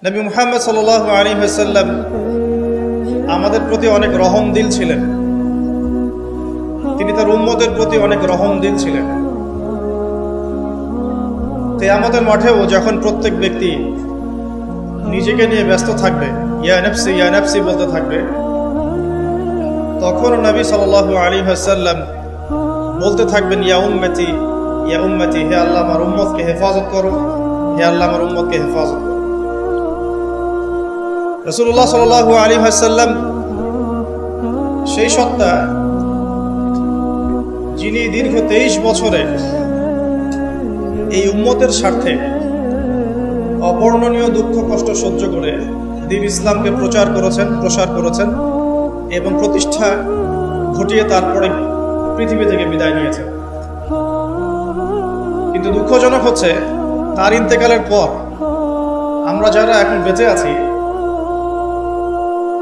নবী মুহাম্মদ সাল্লাল্লাহু আলাইহি ওয়াসাল্লাম আমাদের প্রতি অনেক রহমদিল ছিলেন। তিনি তার উম্মতের প্রতি অনেক রহমদিল ছিলেন। কিয়ামতের মাঠেও যখন প্রত্যেক ব্যক্তি নিজেকে নিয়ে ব্যস্ত থাকবে, ইয়া নাফসি বলতে থাকবে, তখন নবী সাল্লাল্লাহু আলাইহি ওয়াসাল্লাম বলতে থাকবেন, ইয়া উম্মতি, হে আল্লাহ আমার উম্মতকে হেফাজত করো, হে আল্লাহ আমার উম্মতকে হেফাজত করো। রাসূলুল্লাহ সাল্লাল্লাহু আলাইহি ওয়াসাল্লাম সেই সত্তা যিনি দীর্ঘ 23 বছরে এই উম্মতের স্বার্থে অবর্ণনীয় দুঃখ কষ্ট সহ্য করে দ্বীন ইসলামকে প্রসার করেছেন এবং প্রতিষ্ঠা ঘটিয়ে তারপরে পৃথিবী থেকে বিদায় নিয়েছেন। কিন্তু দুঃখজনক হচ্ছে তার ইন্তেকালের পর আমরা যারা এখন বেঁচে আছি,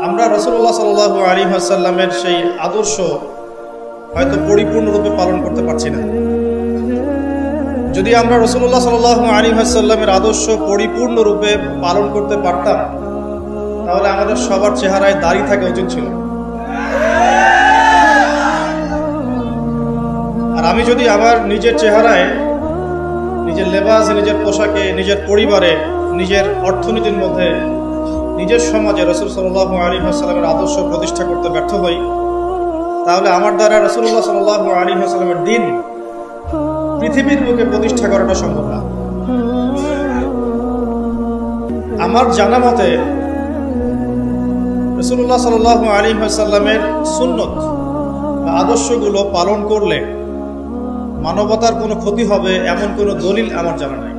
আমরা রাসূলুল্লাহ সাল্লাল্লাহু আলাইহি ওয়াসাল্লামের সেই আদর্শ হয়তো পরিপূর্ণরূপে পালন করতে পারছি না। যদি আমরা রাসূলুল্লাহ সাল্লাল্লাহু আলাইহি ওয়াসাল্লামের আদর্শ পরিপূর্ণরূপে পালন করতে পারতাম, তাহলে আমাদের সবার চেহারায় দাড়ি থাকা উচিত ছিল। আর আমি যদি আমার নিজের চেহারায়, নিজের লেবাস, নিজের পোশাকে, নিজের পরিবারে, নিজের অর্থনীতির মধ্যে, নিজের সমাজে রাসূল সাল্লাল্লাহু আলাইহি ওয়াসাল্লামের আদর্শ প্রতিষ্ঠা করতে ব্যর্থ হই, তাহলে আমার দ্বারা রাসূলুল্লাহ সাল্লাল্লাহু আলাইহি ওয়াসাল্লামের দ্বীন পৃথিবীর বুকে প্রতিষ্ঠা করাটা সম্ভব না। আমার জানা মতে রাসূলুল্লাহ সাল্লাল্লাহু আলাইহি ওয়াসাল্লামের সুন্নত বা আদর্শগুলো পালন করলে মানবতার কোনো ক্ষতি হবে এমন কোনো দলিল আমার জানা নাই।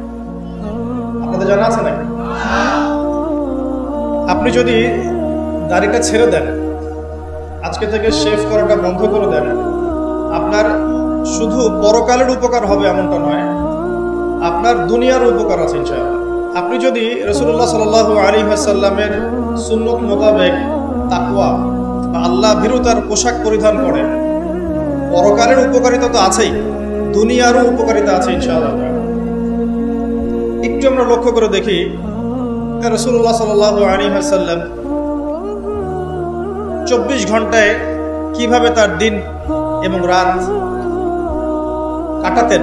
আপনাদের জানা আছে নাকি? আপনি যদি দাড়িটা ছেড়ে দেন, আজকে থেকে শেভ করাটা বন্ধ করে দেন, আপনার শুধু পরকালের উপকার হবে এমনটা নয়, আপনার দুনিয়ার উপকার আছে ইনশাআল্লাহ। আপনি যদি রাসূলুল্লাহ সাল্লাল্লাহু আলাইহি ওয়াসাল্লামের সুন্নত মোতাবেক তাকওয়া বা আল্লাহ ভীরুতার পোশাক পরিধান করেন, পরকালের উপকারিতা তো আছেই, দুনিয়ারও উপকারিতা আছে ইনশাআল্লাহ। একটু আমরা লক্ষ্য করে দেখি রাসূলুল্লাহ সাল্লাল্লাহু আলাইহি ওয়াসাল্লাম 24 ঘন্টায় কিভাবে তার দিন এবং রাত কাটাতেন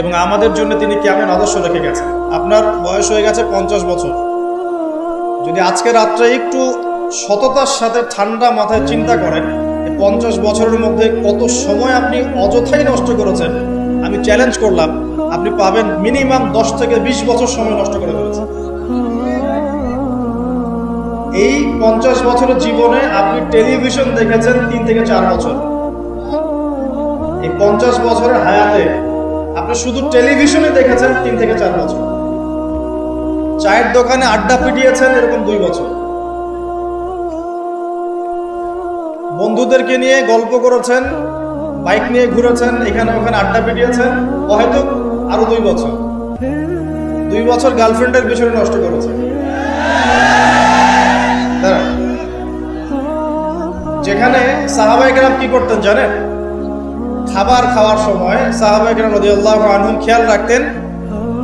এবং আমাদের জন্য তিনি কেমন আদর্শ রেখে গেছেন। আপনার বয়স হয়ে গেছে 50 বছর। যদি আজকে রাত্রে একটু সততার সাথে ঠান্ডা মাথায় চিন্তা করেন, 50 বছরের মধ্যে কত সময় আপনি অযথাই নষ্ট করেছেন, আমি চ্যালেঞ্জ করলাম আপনি পাবেন মিনিমাম 10 থেকে 20 বছর সময় নষ্ট করে ফেলেছেন। এই 50 বছরের জীবনে আপনি টেলিভিশন দেখেছেন 3 থেকে 4 বছর। এই 50 বছরের হায়াতে আপনি শুধু টেলিভিশনে দেখেছেন 3 থেকে 4 বছর। চায়ের দোকানে আড্ডা পিটিয়েছেন এরকম 2 বছর। বন্ধুদেরকে নিয়ে গল্প করেছেন, বাইক নিয়ে ঘুরেছেন, এখানে ওখানে আড্ডা পিটিয়েছেন, হয়তো আরো 2 বছর। 2 বছর গার্লফ্রেন্ডের পিছনে নষ্ট করেছেন। যেখানে সাহাবায়ে কেরাম কি করতেন জানেন? খাবার খাওয়ার সময় সাহাবায়ে কেরাম রাদিয়াল্লাহু আনহুম খেয়াল রাখতেন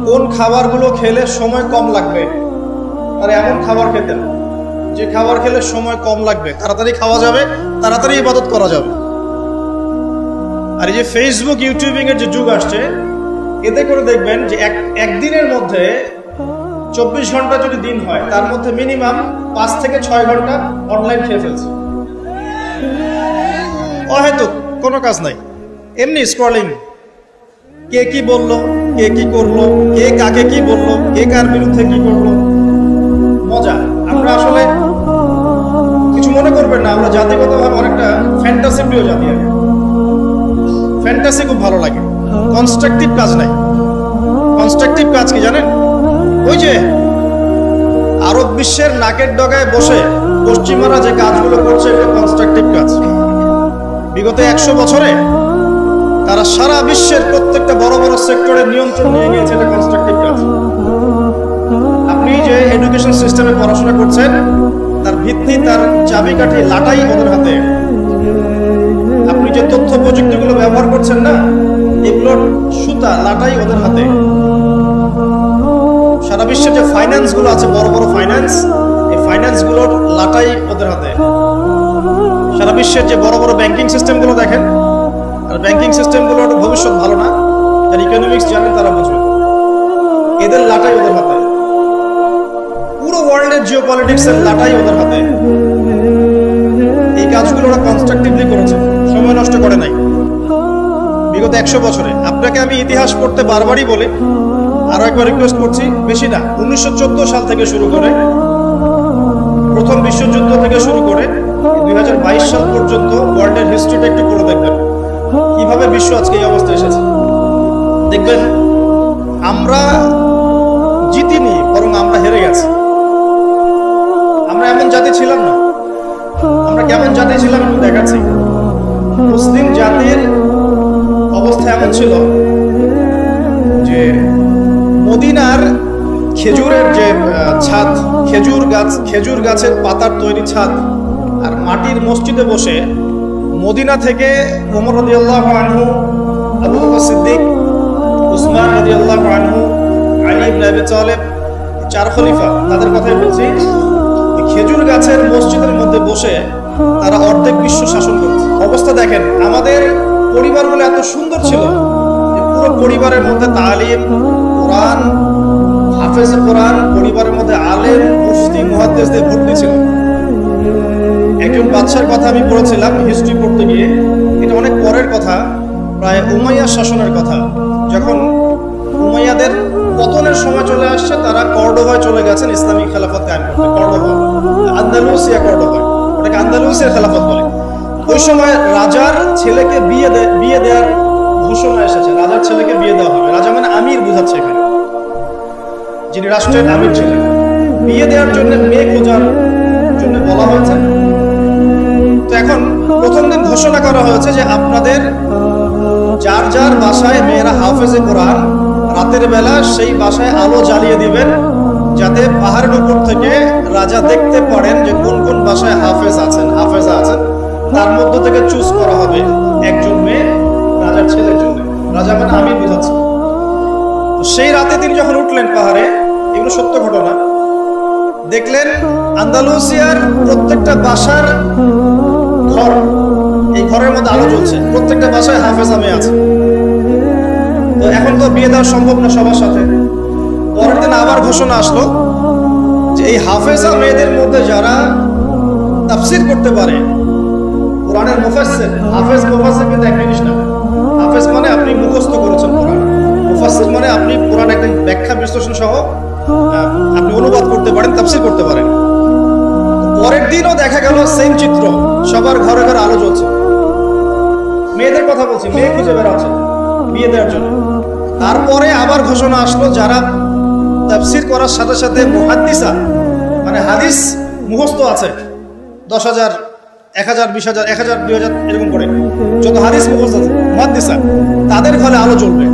কোন খাবারগুলো খেলে সময় কম লাগবে। আর এমন খাবার খেতেন যে খাবার খেলে সময় কম লাগবে, তাড়াতাড়ি খাওয়া যাবে, তাড়াতাড়ি ইবাদত করা যাবে। আর এই যে ফেসবুক, ইউটিউবিং এর যে যুগ আসছে, এতে করে দেখবেন যে একদিনের মধ্যে 24 ঘন্টা যদি দিন হয়, তার মধ্যে মিনিমাম 5 থেকে 6 ঘন্টা অনলাইন খেয়ে ফেলছে। হয়তো কোনো কাজ নাই, এমনি স্ক্রলিং, কে কি বললো, কে কি করলো, কে কাকে কি বললো, কে কার বিরুদ্ধে কি করলো, মজা। আমরা আসলে কিছু মনে করবেন না, আমরা জাতিগতভাবে অনেকটা ফ্যান্টাসি প্রিয় জাতি। ফ্যান্টাসি খুব ভালো লাগে, কনস্ট্রাকটিভ কাজ নাই। কনস্ট্রাকটিভ কাজ কি জানেন? ওই যে আরব বিশ্বের নাকের ডগায় বসে পশ্চিমারা যে কাজগুলো করছে, এটা কনস্ট্রাকটিভ কাজ। বিগত 100 বছরে তারা সারা বিশ্বের প্রত্যেকটা বড় বড় সেক্টরের নিয়ন্ত্রণ নিয়ে নিয়েছে, এটা কনস্ট্রাকটিভ কাজ। আপনি যে এডুকেশন সিস্টেমে পড়াশোনা করছেন, তার ভিত্তি, তার চাবিকাঠি, লাটাই ওদের হাতে। আপনি যে তথ্য প্রযুক্তিগুলো ব্যবহার করছেন না, এগুলোর সুতা, লাটাই ওদের হাতে। সারা বিশ্বের যে ফাইন্যান্স গুলো আছে, বড় বড় ফাইন্যান্স, এই ফাইন্যান্স গুলোর লাটাই ওদের হাতে। সারা বিশ্বের যে বড় বড় ব্যাংকিং সিস্টেম গুলো দেখেন, আর ব্যাংকিং সিস্টেম গুলোর ভবিষ্যৎ ভালো না, যারা ইকোনমিক্স জানেন তারা বুঝবেন, এদের লাটাই ওদের হাতে। পুরো ওয়ার্ল্ডের জিওপলিটিক্স এর লাটাই ওদের হাতে। এই কাজগুলো ওরা কনস্ট্রাকটিভলি করেছে, সময় নষ্ট করে নাই বিগত 100 বছরে। আপনাকে আমি ইতিহাস পড়তে বারবারই বলি, আরো একবার রিকোয়েস্ট করছি, বেশি না, 1914 সাল থেকে শুরু করে, প্রথম বিশ্বযুদ্ধ থেকে শুরু করে 2022 সাল পর্যন্ত ওয়ার্ল্ডের হিস্ট্রিটা একটু পড়ে দেখবেন, কিভাবে বিশ্ব আজকে এই অবস্থায় এসেছে। দেখবেন আমরা জিতিনি, বরং আমরা হেরে গেছি। আমরা এমন জাতি ছিলাম না। আমরা কেমন জাতি ছিলাম একটু দেখাচ্ছি। মুসলিম জাতির অবস্থা এমন ছিল যে মদিনার খেজুরের যে ছাদ, খেজুর গাছের পাতার তৈরি ছাদ, আর মাটির মসজিদে বসে মদিনা থেকে ওমর রাদিয়াল্লাহু আনহু, আবু বকর সিদ্দিক, উসমান রাদিয়াল্লাহু আনহু, আলী ইবনে আবি তালেব, 4 খলিফা, তাদের কথাই বলছি। খেজুর গাছের মসজিদের মধ্যে বসে তারা অর্ধেক বিশ্ব শাসন করছে। অবস্থা দেখেন, আমাদের পরিবারগুলো এত সুন্দর ছিল যে পুরো পরিবারের মধ্যে তালিম, কোরআন, হাফেজ কোরআন, পরিবারের মধ্যে আলেম, মুফতি, মুহাদ্দিসদের ভর্তি ছিল। একজন বাদশার কথা আমি পড়েছিলাম হিস্ট্রি পড়তে গিয়ে, এটা অনেক পরের কথা, প্রায় উমাইয়া শাসনের কথা। যখন উমাইয়াদের পতনের সময় চলে আসছে, তারা কর্ডোবায় চলে গেছেন ইসলামিক খেলাফত কায়েম করতে। কর্ডোবা, আন্দালুসিয়া কর্ডোবা, ওটাকে আন্দালুসিয়ার খেলাফত বলে। ওই সময় রাজার ছেলেকে বিয়ে দেওয়ার ঘোষণা এসেছে, রাজার ছেলেকে বিয়ে দেওয়া হবে। রাজা মানে আমির বুঝাচ্ছে এখানে, যিনি রাষ্ট্রের আমির ছিলেন। বিয়ে দেওয়ার জন্য মেয়ে খোঁজার জন্য বলা হয়েছে। তো এখন প্রথম দিন ঘোষণা করা হয়েছে যে আপনাদের যার যার বাসায় মেয়েরা হাফেজে কোরআন, রাতের বেলা সেই বাসায় আলো জ্বালিয়ে দিবেন, যাতে পাহাড়ের উপর থেকে রাজা দেখতে পারেন যে কোন কোন বাসায় হাফেজা আছেন। তার মধ্য থেকে চুজ করা হবে একজন মেয়ে রাজার ছেলের জন্য। রাজা মানে আমি বুঝাচ্ছি। সেই রাতে তিনি যখন উঠলেন পাহাড়ে, এগুলো সত্য ঘটনা, দেখলেন আন্দালুসিয়ার প্রত্যেকটা বাসার ঘর, এই ঘরের মধ্যে আলো জ্বলছে, প্রত্যেকটা বাসায় হাফেজা মেয়ে আছে। তো এখন তো বিয়ে দেওয়া সম্ভব না সবার সাথে। পরের দিন আবার ঘোষণা আসলো যে এই হাফেজা মেয়েদের মধ্যে যারা তাফসীর করতে পারে, কোরআনের মুফাসসির, হাফেজ মুফাসসির কিন্তু এক জিনিস না। হাফেজ মানে আপনি মুখস্থ করেছেন কোরআন, মুফাসসির মানে আপনি কোরআন একদম ব্যাখ্যা বিশ্লেষণ সহ আপনি অনুবাদ করতে পারেন, তাফসীর করতে পারেন। পরের দিনও দেখা গেল সেম চিত্র, সবার ঘরে ঘরে আলো জ্বলছে। মেয়েদের কথা বলছি, মেয়ে খুঁজে বেড়াচ্ছে বিয়ে দেওয়ার জন্য। তারপরে আবার ঘোষণা আসলো যারা তাফসীর করার সাথে সাথে মুহাদ্দিসা, মানে হাদিস মুখস্থ আছে, 10,000, 1,000, 20,000, 1,000, 2,000 এরকম করে যত হাদিস মুখস্থ আছে মুহাদ্দিসা, তাদের ঘরে আলো জ্বলবে।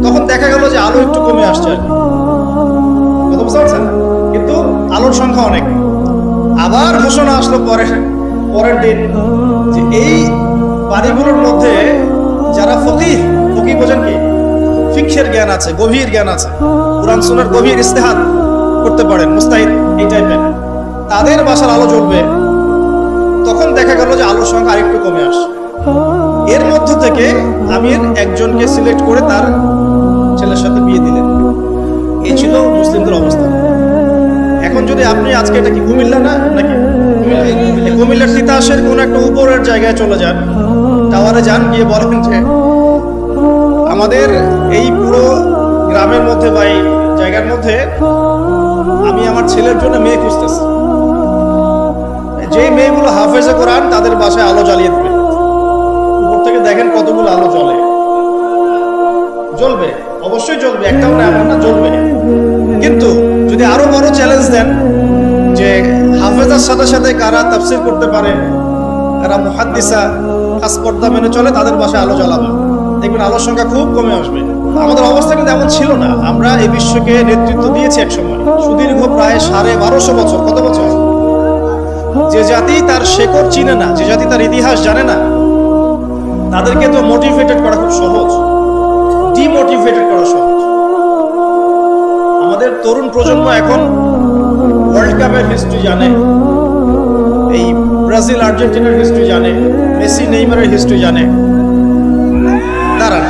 তখন দেখা গেল যে আলো একটু কমে আসছে আর কি, কথা বুঝতে পারছেন, কিন্তু আলোর সংখ্যা অনেক। আবার ঘোষণা আসলো পরের দিন যে এই বাড়িগুলোর মধ্যে যারা ফকিহ বোঝেন কি, ফিকহের জ্ঞান আছে, গভীর জ্ঞান আছে, কুরআন সুন্নাহর গভীর ইস্তেহাদ করতে পারেন, মুস্তাহিদ এই টাইপের, তাদের বাসার আলো জ্বলবে। তখন দেখা গেল যে আলোর সংখ্যা আরেকটু কমে আসে। এর মধ্য থেকে আমির একজনকে সিলেক্ট করে তার ছেলের সাথে বিয়ে দিলেন। এই ছিল মুসলিমদের অবস্থা। এখন যদি আপনি আজকে, এটা কি কুমিল্লা না নাকি, কুমিল্লার তিতাসের কোন একটা উপরের জায়গায় চলে যান, টাওয়ারে যান, গিয়ে বলেন যে আমাদের এই পুরো গ্রামের মধ্যে বা এই জায়গার মধ্যে আমি আমার ছেলের জন্য মেয়ে খুঁজতেছি, যে মেয়েগুলো হাফেজে কোরআন তাদের বাসায় আলো জ্বালিয়ে দেবে। উপর থেকে দেখেন কতগুলো আলো জ্বলবে, অবশ্যই জ্বলবে, একটাও না এমন না, জ্বলবে। কিন্তু যদি আরো বড় চ্যালেঞ্জ দেন যে হাফেজার সাথে সাথে কারা তাফসীর করতে পারে, কারা মুহাদ্দিসা, খাস পর্দা মেনে চলে, তাদের বাসায় আলো জ্বালাবে, দেখবেন আলোর সংখ্যা খুব কমে আসবে। আমাদের অবস্থা কিন্তু এমন ছিল না। আমরা এই বিশ্বকে নেতৃত্ব দিয়েছি এক সময়, সুদীর্ঘ প্রায় 1250 বছর। কত বছর? যে জাতি তার শেকড় চিনে না, যে জাতি তার ইতিহাস জানে না, তাদেরকে তো মোটিভেটেড করা খুব সহজ, ডিমোটিভেটেড করা সহজ। আমাদের তরুণ প্রজন্ম এখন ওয়ার্ল্ড কাপের হিস্ট্রি জানে, এই ব্রাজিল আর্জেন্টিনার হিস্ট্রি জানে, মেসি নেইমারের হিস্ট্রি জানে। দাঁড়ান,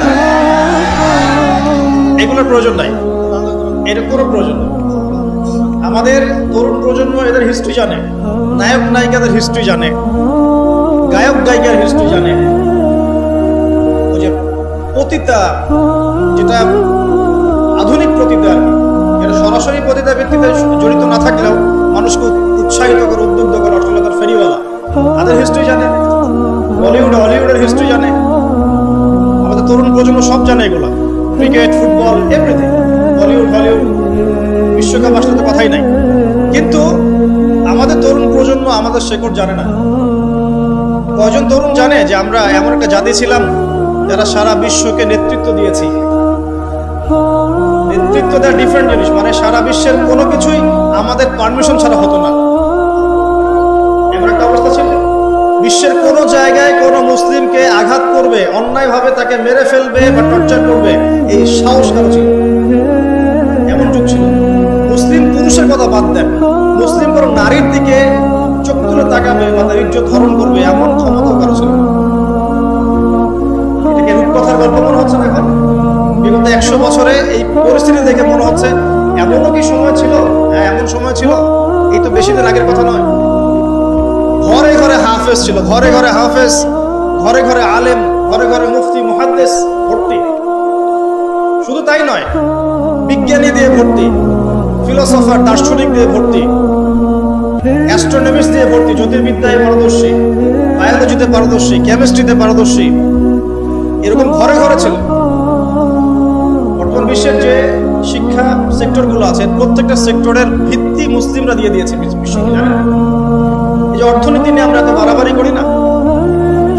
এগুলোর প্রয়োজন নাই, এর কোনো প্রয়োজন নেই। আমাদের তরুণ প্রজন্ম এদের হিস্ট্রি জানে, নায়ক নায়িকাদের হিস্ট্রি জানে, গায়ক গায়িকার হিস্ট্রি জানে। ওই যে পতিতা, যেটা আধুনিক পতিতা আর কি, এটা সরাসরি পতিতা ব্যক্তিতে জড়িত না থাকলেও মানুষকে উৎসাহিত করে, উদ্বুদ্ধ করে অশ্লীলতার ফেরিওয়ালা, তাদের হিস্ট্রি জানে। হলিউডের হিস্ট্রি জানে। আমাদের তরুণ প্রজন্ম সব জানে এগুলা, ক্রিকেট, ফুটবল, এভরিথিং। হলিউড বিশ্বকাপ আসলে তো কথাই নাই। কিন্তু আমাদের তরুণ প্রজন্ম আমাদের শেকড় জানে না। কয়জন তরুণ জানে যে আমরা এমন একটা জাতি ছিলাম যারা সারা বিশ্বকে নেতৃত্ব দিয়েছি? নেতৃত্ব দেওয়া ডিফারেন্ট জিনিস, মানে সারা বিশ্বের কোনো কিছুই আমাদের পারমিশন ছাড়া হতো না। এমন একটা অবস্থা ছিল, বিশ্বের কোনো জায়গায় কোনো মুসলিমকে আঘাত করবে, অন্যায়ভাবে তাকে মেরে ফেলবে বা টর্চার করবে, এই সাহস কারো ছিল? এমন যুগ ছিল। মুসলিম পুরুষের কথা বাদ দেন, মুসলিম কোনো নারীর দিকে চোখ তুলে তাকাবে বা তার ইজ্জত হরণ করবে, এমন ক্ষমতা কারো ছিল। এটাকে রূপকথার গল্প মনে হচ্ছে না এখন? বিগত 100 বছরে এই পরিস্থিতি দেখে মনে হচ্ছে এমনও কি সময় ছিল? হ্যাঁ, এমন সময় ছিল। এই তো বেশি দিন আগের কথা নয়। ঘরে ঘরে হাফেজ ছিল, ঘরে ঘরে হাফেজ, ঘরে ঘরে আলেম, ঘরে ঘরে মুফতি মুহাদ্দিস ভর্তি। শুধু তাই নয়, বিজ্ঞানী দিয়ে ভর্তি, ফিলোসফার দার্শনিক দিয়ে ভর্তি, অ্যাস্ট্রোনমিস্ট দিয়ে ভর্তি, জ্যোতির্বিদ্যায় পারদর্শী, বায়োলজিতে পারদর্শী, কেমিস্ট্রিতে পারদর্শী, এরকম ঘরে ঘরে ছিল। বর্তমান বিশ্বের যে শিক্ষা সেক্টরগুলো আছে, প্রত্যেকটা সেক্টরের ভিত্তি মুসলিমরা দিয়ে দিয়েছে বিশ্বকে, জানেন? এই যে অর্থনীতি নিয়ে আমরা এত বাড়াবাড়ি করি না,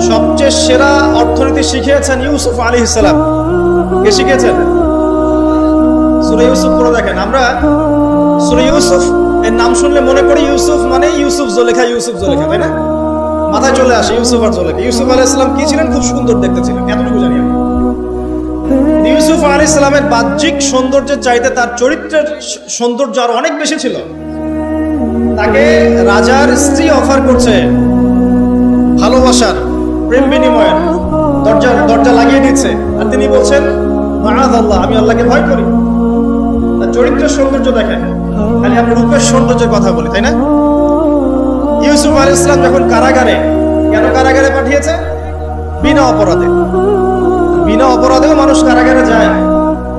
সবচেয়ে সেরা অর্থনীতি শিখিয়েছেন ইউসুফ আলাইহিস সালাম। কে শিখিয়েছেন? সূরা ইউসুফ পড়ে দেখেন। আমরা সূরা ইউসুফ এর নাম শুনলে মনে করি ইউসুফ মানে ইউসুফ জুলেখা, ইউসুফ জুলেখা, তাই না? মাথায় চলে আসে ইউসুফ আর জুলেখা। ইউসুফ আলাইহিস সালাম কি ছিলেন? খুব সুন্দর দেখতে ছিলেন, এতটুকু জানি আমি। ইউসুফ আলাইহিস সালামের বাহ্যিক সৌন্দর্যের চাইতে তার চরিত্রের সৌন্দর্য আরো অনেক বেশি ছিল। তাকে রাজার স্ত্রী অফার করছে ভালোবাসার, প্রেম বিনিময়ের, দরজা লাগিয়ে দিচ্ছে, আর তিনি বলছেন মাআযাল্লাহ, আমি আল্লাহকে ভয় করি। তার চরিত্রের সৌন্দর্য দেখেন। খালি আমরা রূপের সৌন্দর্যের কথা বলি, তাই না? ইউসুফ আলাইহিস সালাম যখন কারাগারে, কেন কারাগারে পাঠিয়েছে? বিনা অপরাধে। বিনা অপরাধেও মানুষ কারাগারে যায়।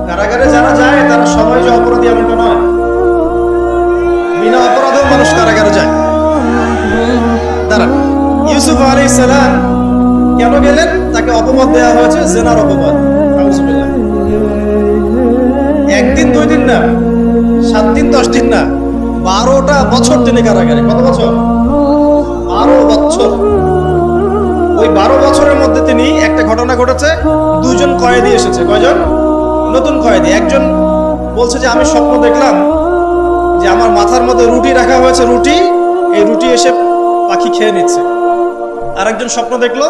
কারাগারে যারা যায় তারা সবাই যে অপরাধী এমনটা নয়। বিনা অপরাধেও মানুষ কারাগারে যায়। দাঁড়ান, ইউসুফ আলাইহিস সালাম কেন গেলেন? তাকে অপবাদ দেওয়া হয়েছে, জেনার অপবাদ। নাউযুবিল্লাহ। একদিন 2 দিন না, 7 দিন 10 দিন না, 12টা বছর তিনি কারাগারে। কত বছর? 12 বছর। ওই 12 বছরের মধ্যে তিনি একটা ঘটনা ঘটেছে, 2 জন কয়েদি এসেছে। কয়জন? নতুন কয়েদি। একজন বলছে যে আমি স্বপ্ন দেখলাম যে আমার মাথার মধ্যে রুটি রাখা হয়েছে, এই রুটি এসে পাখি খেয়ে নিচ্ছে। আর একজন স্বপ্ন দেখলো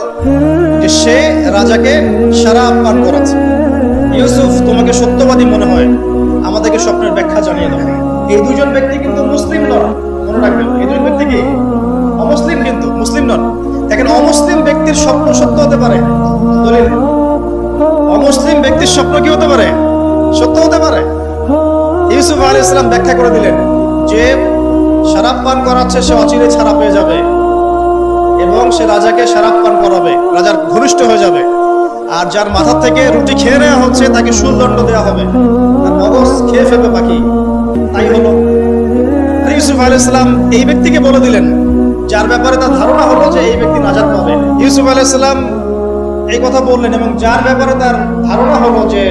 যে সে রাজাকে শরাব পান করাচ্ছে। ইউসুফ, তোমাকে সত্যবাদী মনে হয়, আমাদেরকে স্বপ্নের ব্যাখ্যা জানিয়ে দাও। এই 2 জন ব্যক্তি কিন্তু মুসলিম নন, মনে রাখবেন। এই 2 জন ব্যক্তি কি অমুসলিম, কিন্তু মুসলিম নন। দেখেন, অমুসলিম ব্যক্তির স্বপ্ন সত্য হতে পারে। দলিল, অমুসলিম ব্যক্তির স্বপ্ন কি হতে পারে? সত্য হতে পারে। ইউসুফ আলাইহিস সালাম ব্যাখ্যা করে দিলেন যে শরাব পান করাচ্ছে, সে অচিরে ছাড়া পেয়ে যাবে এবং সে রাজাকে শরাব পান করাবে, রাজার ঘনিষ্ঠ হয়ে যাবে। আর যার মাথা থেকে রুটি খেয়ে নেওয়া হচ্ছে তাকে সুদণ্ড দেওয়া হবে, তার মগজ খেয়ে ফেলবে পাখি। তাই হলো। আর ইউসুফ আলাইহিস সালাম এই ব্যক্তিকে বলে দিলেন, যার ব্যাপারে তার ধারণা হলো যে এই ব্যক্তি নাজাত পাবে। ইউসুফ আলাইহিস সালাম এই কথা বললেন, এবং যার ব্যাপারে তার ধারণা হলো যে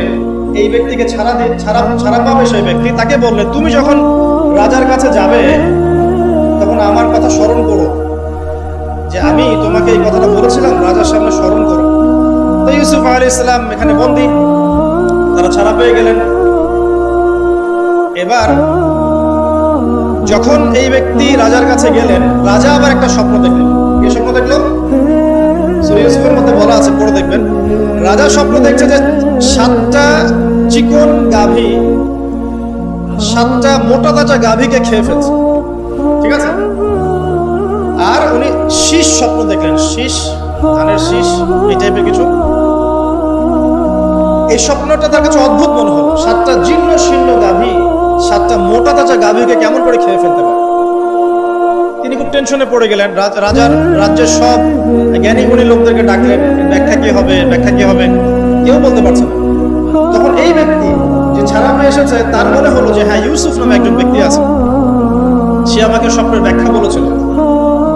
এই ব্যক্তিকে ছাড়া পাবে সেই ব্যক্তি, তাকে বললেন, তুমি যখন রাজার কাছে যাবে তখন আমার কথা স্মরণ করো, যে আমি তোমাকে এই কথাটা বলেছিলাম, রাজার সামনে স্মরণ করো। তো ইউসুফ আলাইহিস সালাম এখানে বন্দী, তারা ছাড়া পেয়ে গেলেন। এবার যখন এই ব্যক্তি রাজার কাছে গেলেন, রাজা আবার একটা স্বপ্ন দেখলেন। কি স্বপ্ন দেখলো? সূরা ইউসুফের মধ্যে বলা আছে, পড়ে দেখবেন। রাজা স্বপ্ন দেখছে যে 7টা চিকন গাভী 7টা মোটা তাজা গাভীকে খেয়ে ফেলছে, ঠিক আছে। আর উনি শীষ স্বপ্ন দেখলেন, শীষ, ধানের শীষ, এই টাইপের কিছু। এই স্বপ্নটা তার কাছে অদ্ভুত মনে হলো। 7টা জীর্ণ শীর্ণ গাভী 7টা মোটা তাজা গাভীকে কেমন করে খেয়ে ফেলতে পারে। তিনি খুব টেনশনে পড়ে গেলেন। রাজ্যের সব জ্ঞানী গুণী লোকদেরকে ডাকলেন, ব্যাখ্যা কি হবে, ব্যাখ্যা কি হবে, কেউ বলতে পারছে না। তখন এই ব্যক্তি যে ছাড়া হয়ে এসেছে, তার মনে হলো যে হ্যাঁ, ইউসুফ নামে একজন ব্যক্তি আছে, সে আমাকে স্বপ্নের ব্যাখ্যা বলেছিল,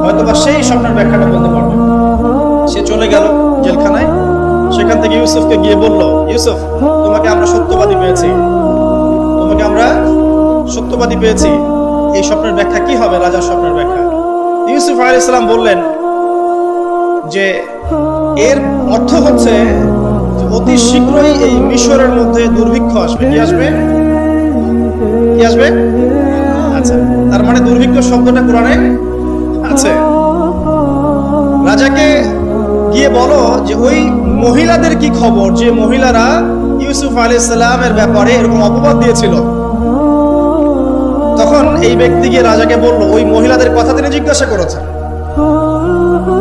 হয়তোবা সেই স্বপ্নের ব্যাখ্যাটা বলতে পারবে। সে চলে গেল জেলখানায়। সেখান থেকে ইউসুফকে গিয়ে বলল, ইউসুফ, তোমাকে আমরা সত্যবাদী পেয়েছি, তোমাকে আমরা সত্যবাদী পেয়েছি, এই স্বপ্নের ব্যাখ্যা কি হবে, রাজার স্বপ্নের ব্যাখ্যা। ইউসুফ আলাইহিস সালাম বললেন যে এর অর্থ হচ্ছে অতি শীঘ্রই এই মিশরের মধ্যে দুর্ভিক্ষ আসবে। কি আসবে? কি আসবে? আচ্ছা, তার মানে দুর্ভিক্ষ শব্দটা কোরআনে আছে। রাজাকে গিয়ে বলো যে ওই মহিলাদের কি খবর, যে মহিলারা ইউসুফ আলাইহিস সালামের ব্যাপারে এরকম অপবাদ দিয়েছিল। তখন এই ব্যক্তি গিয়ে রাজাকে বললো, ওই মহিলাদের কথা তিনি জিজ্ঞাসা করেছেন।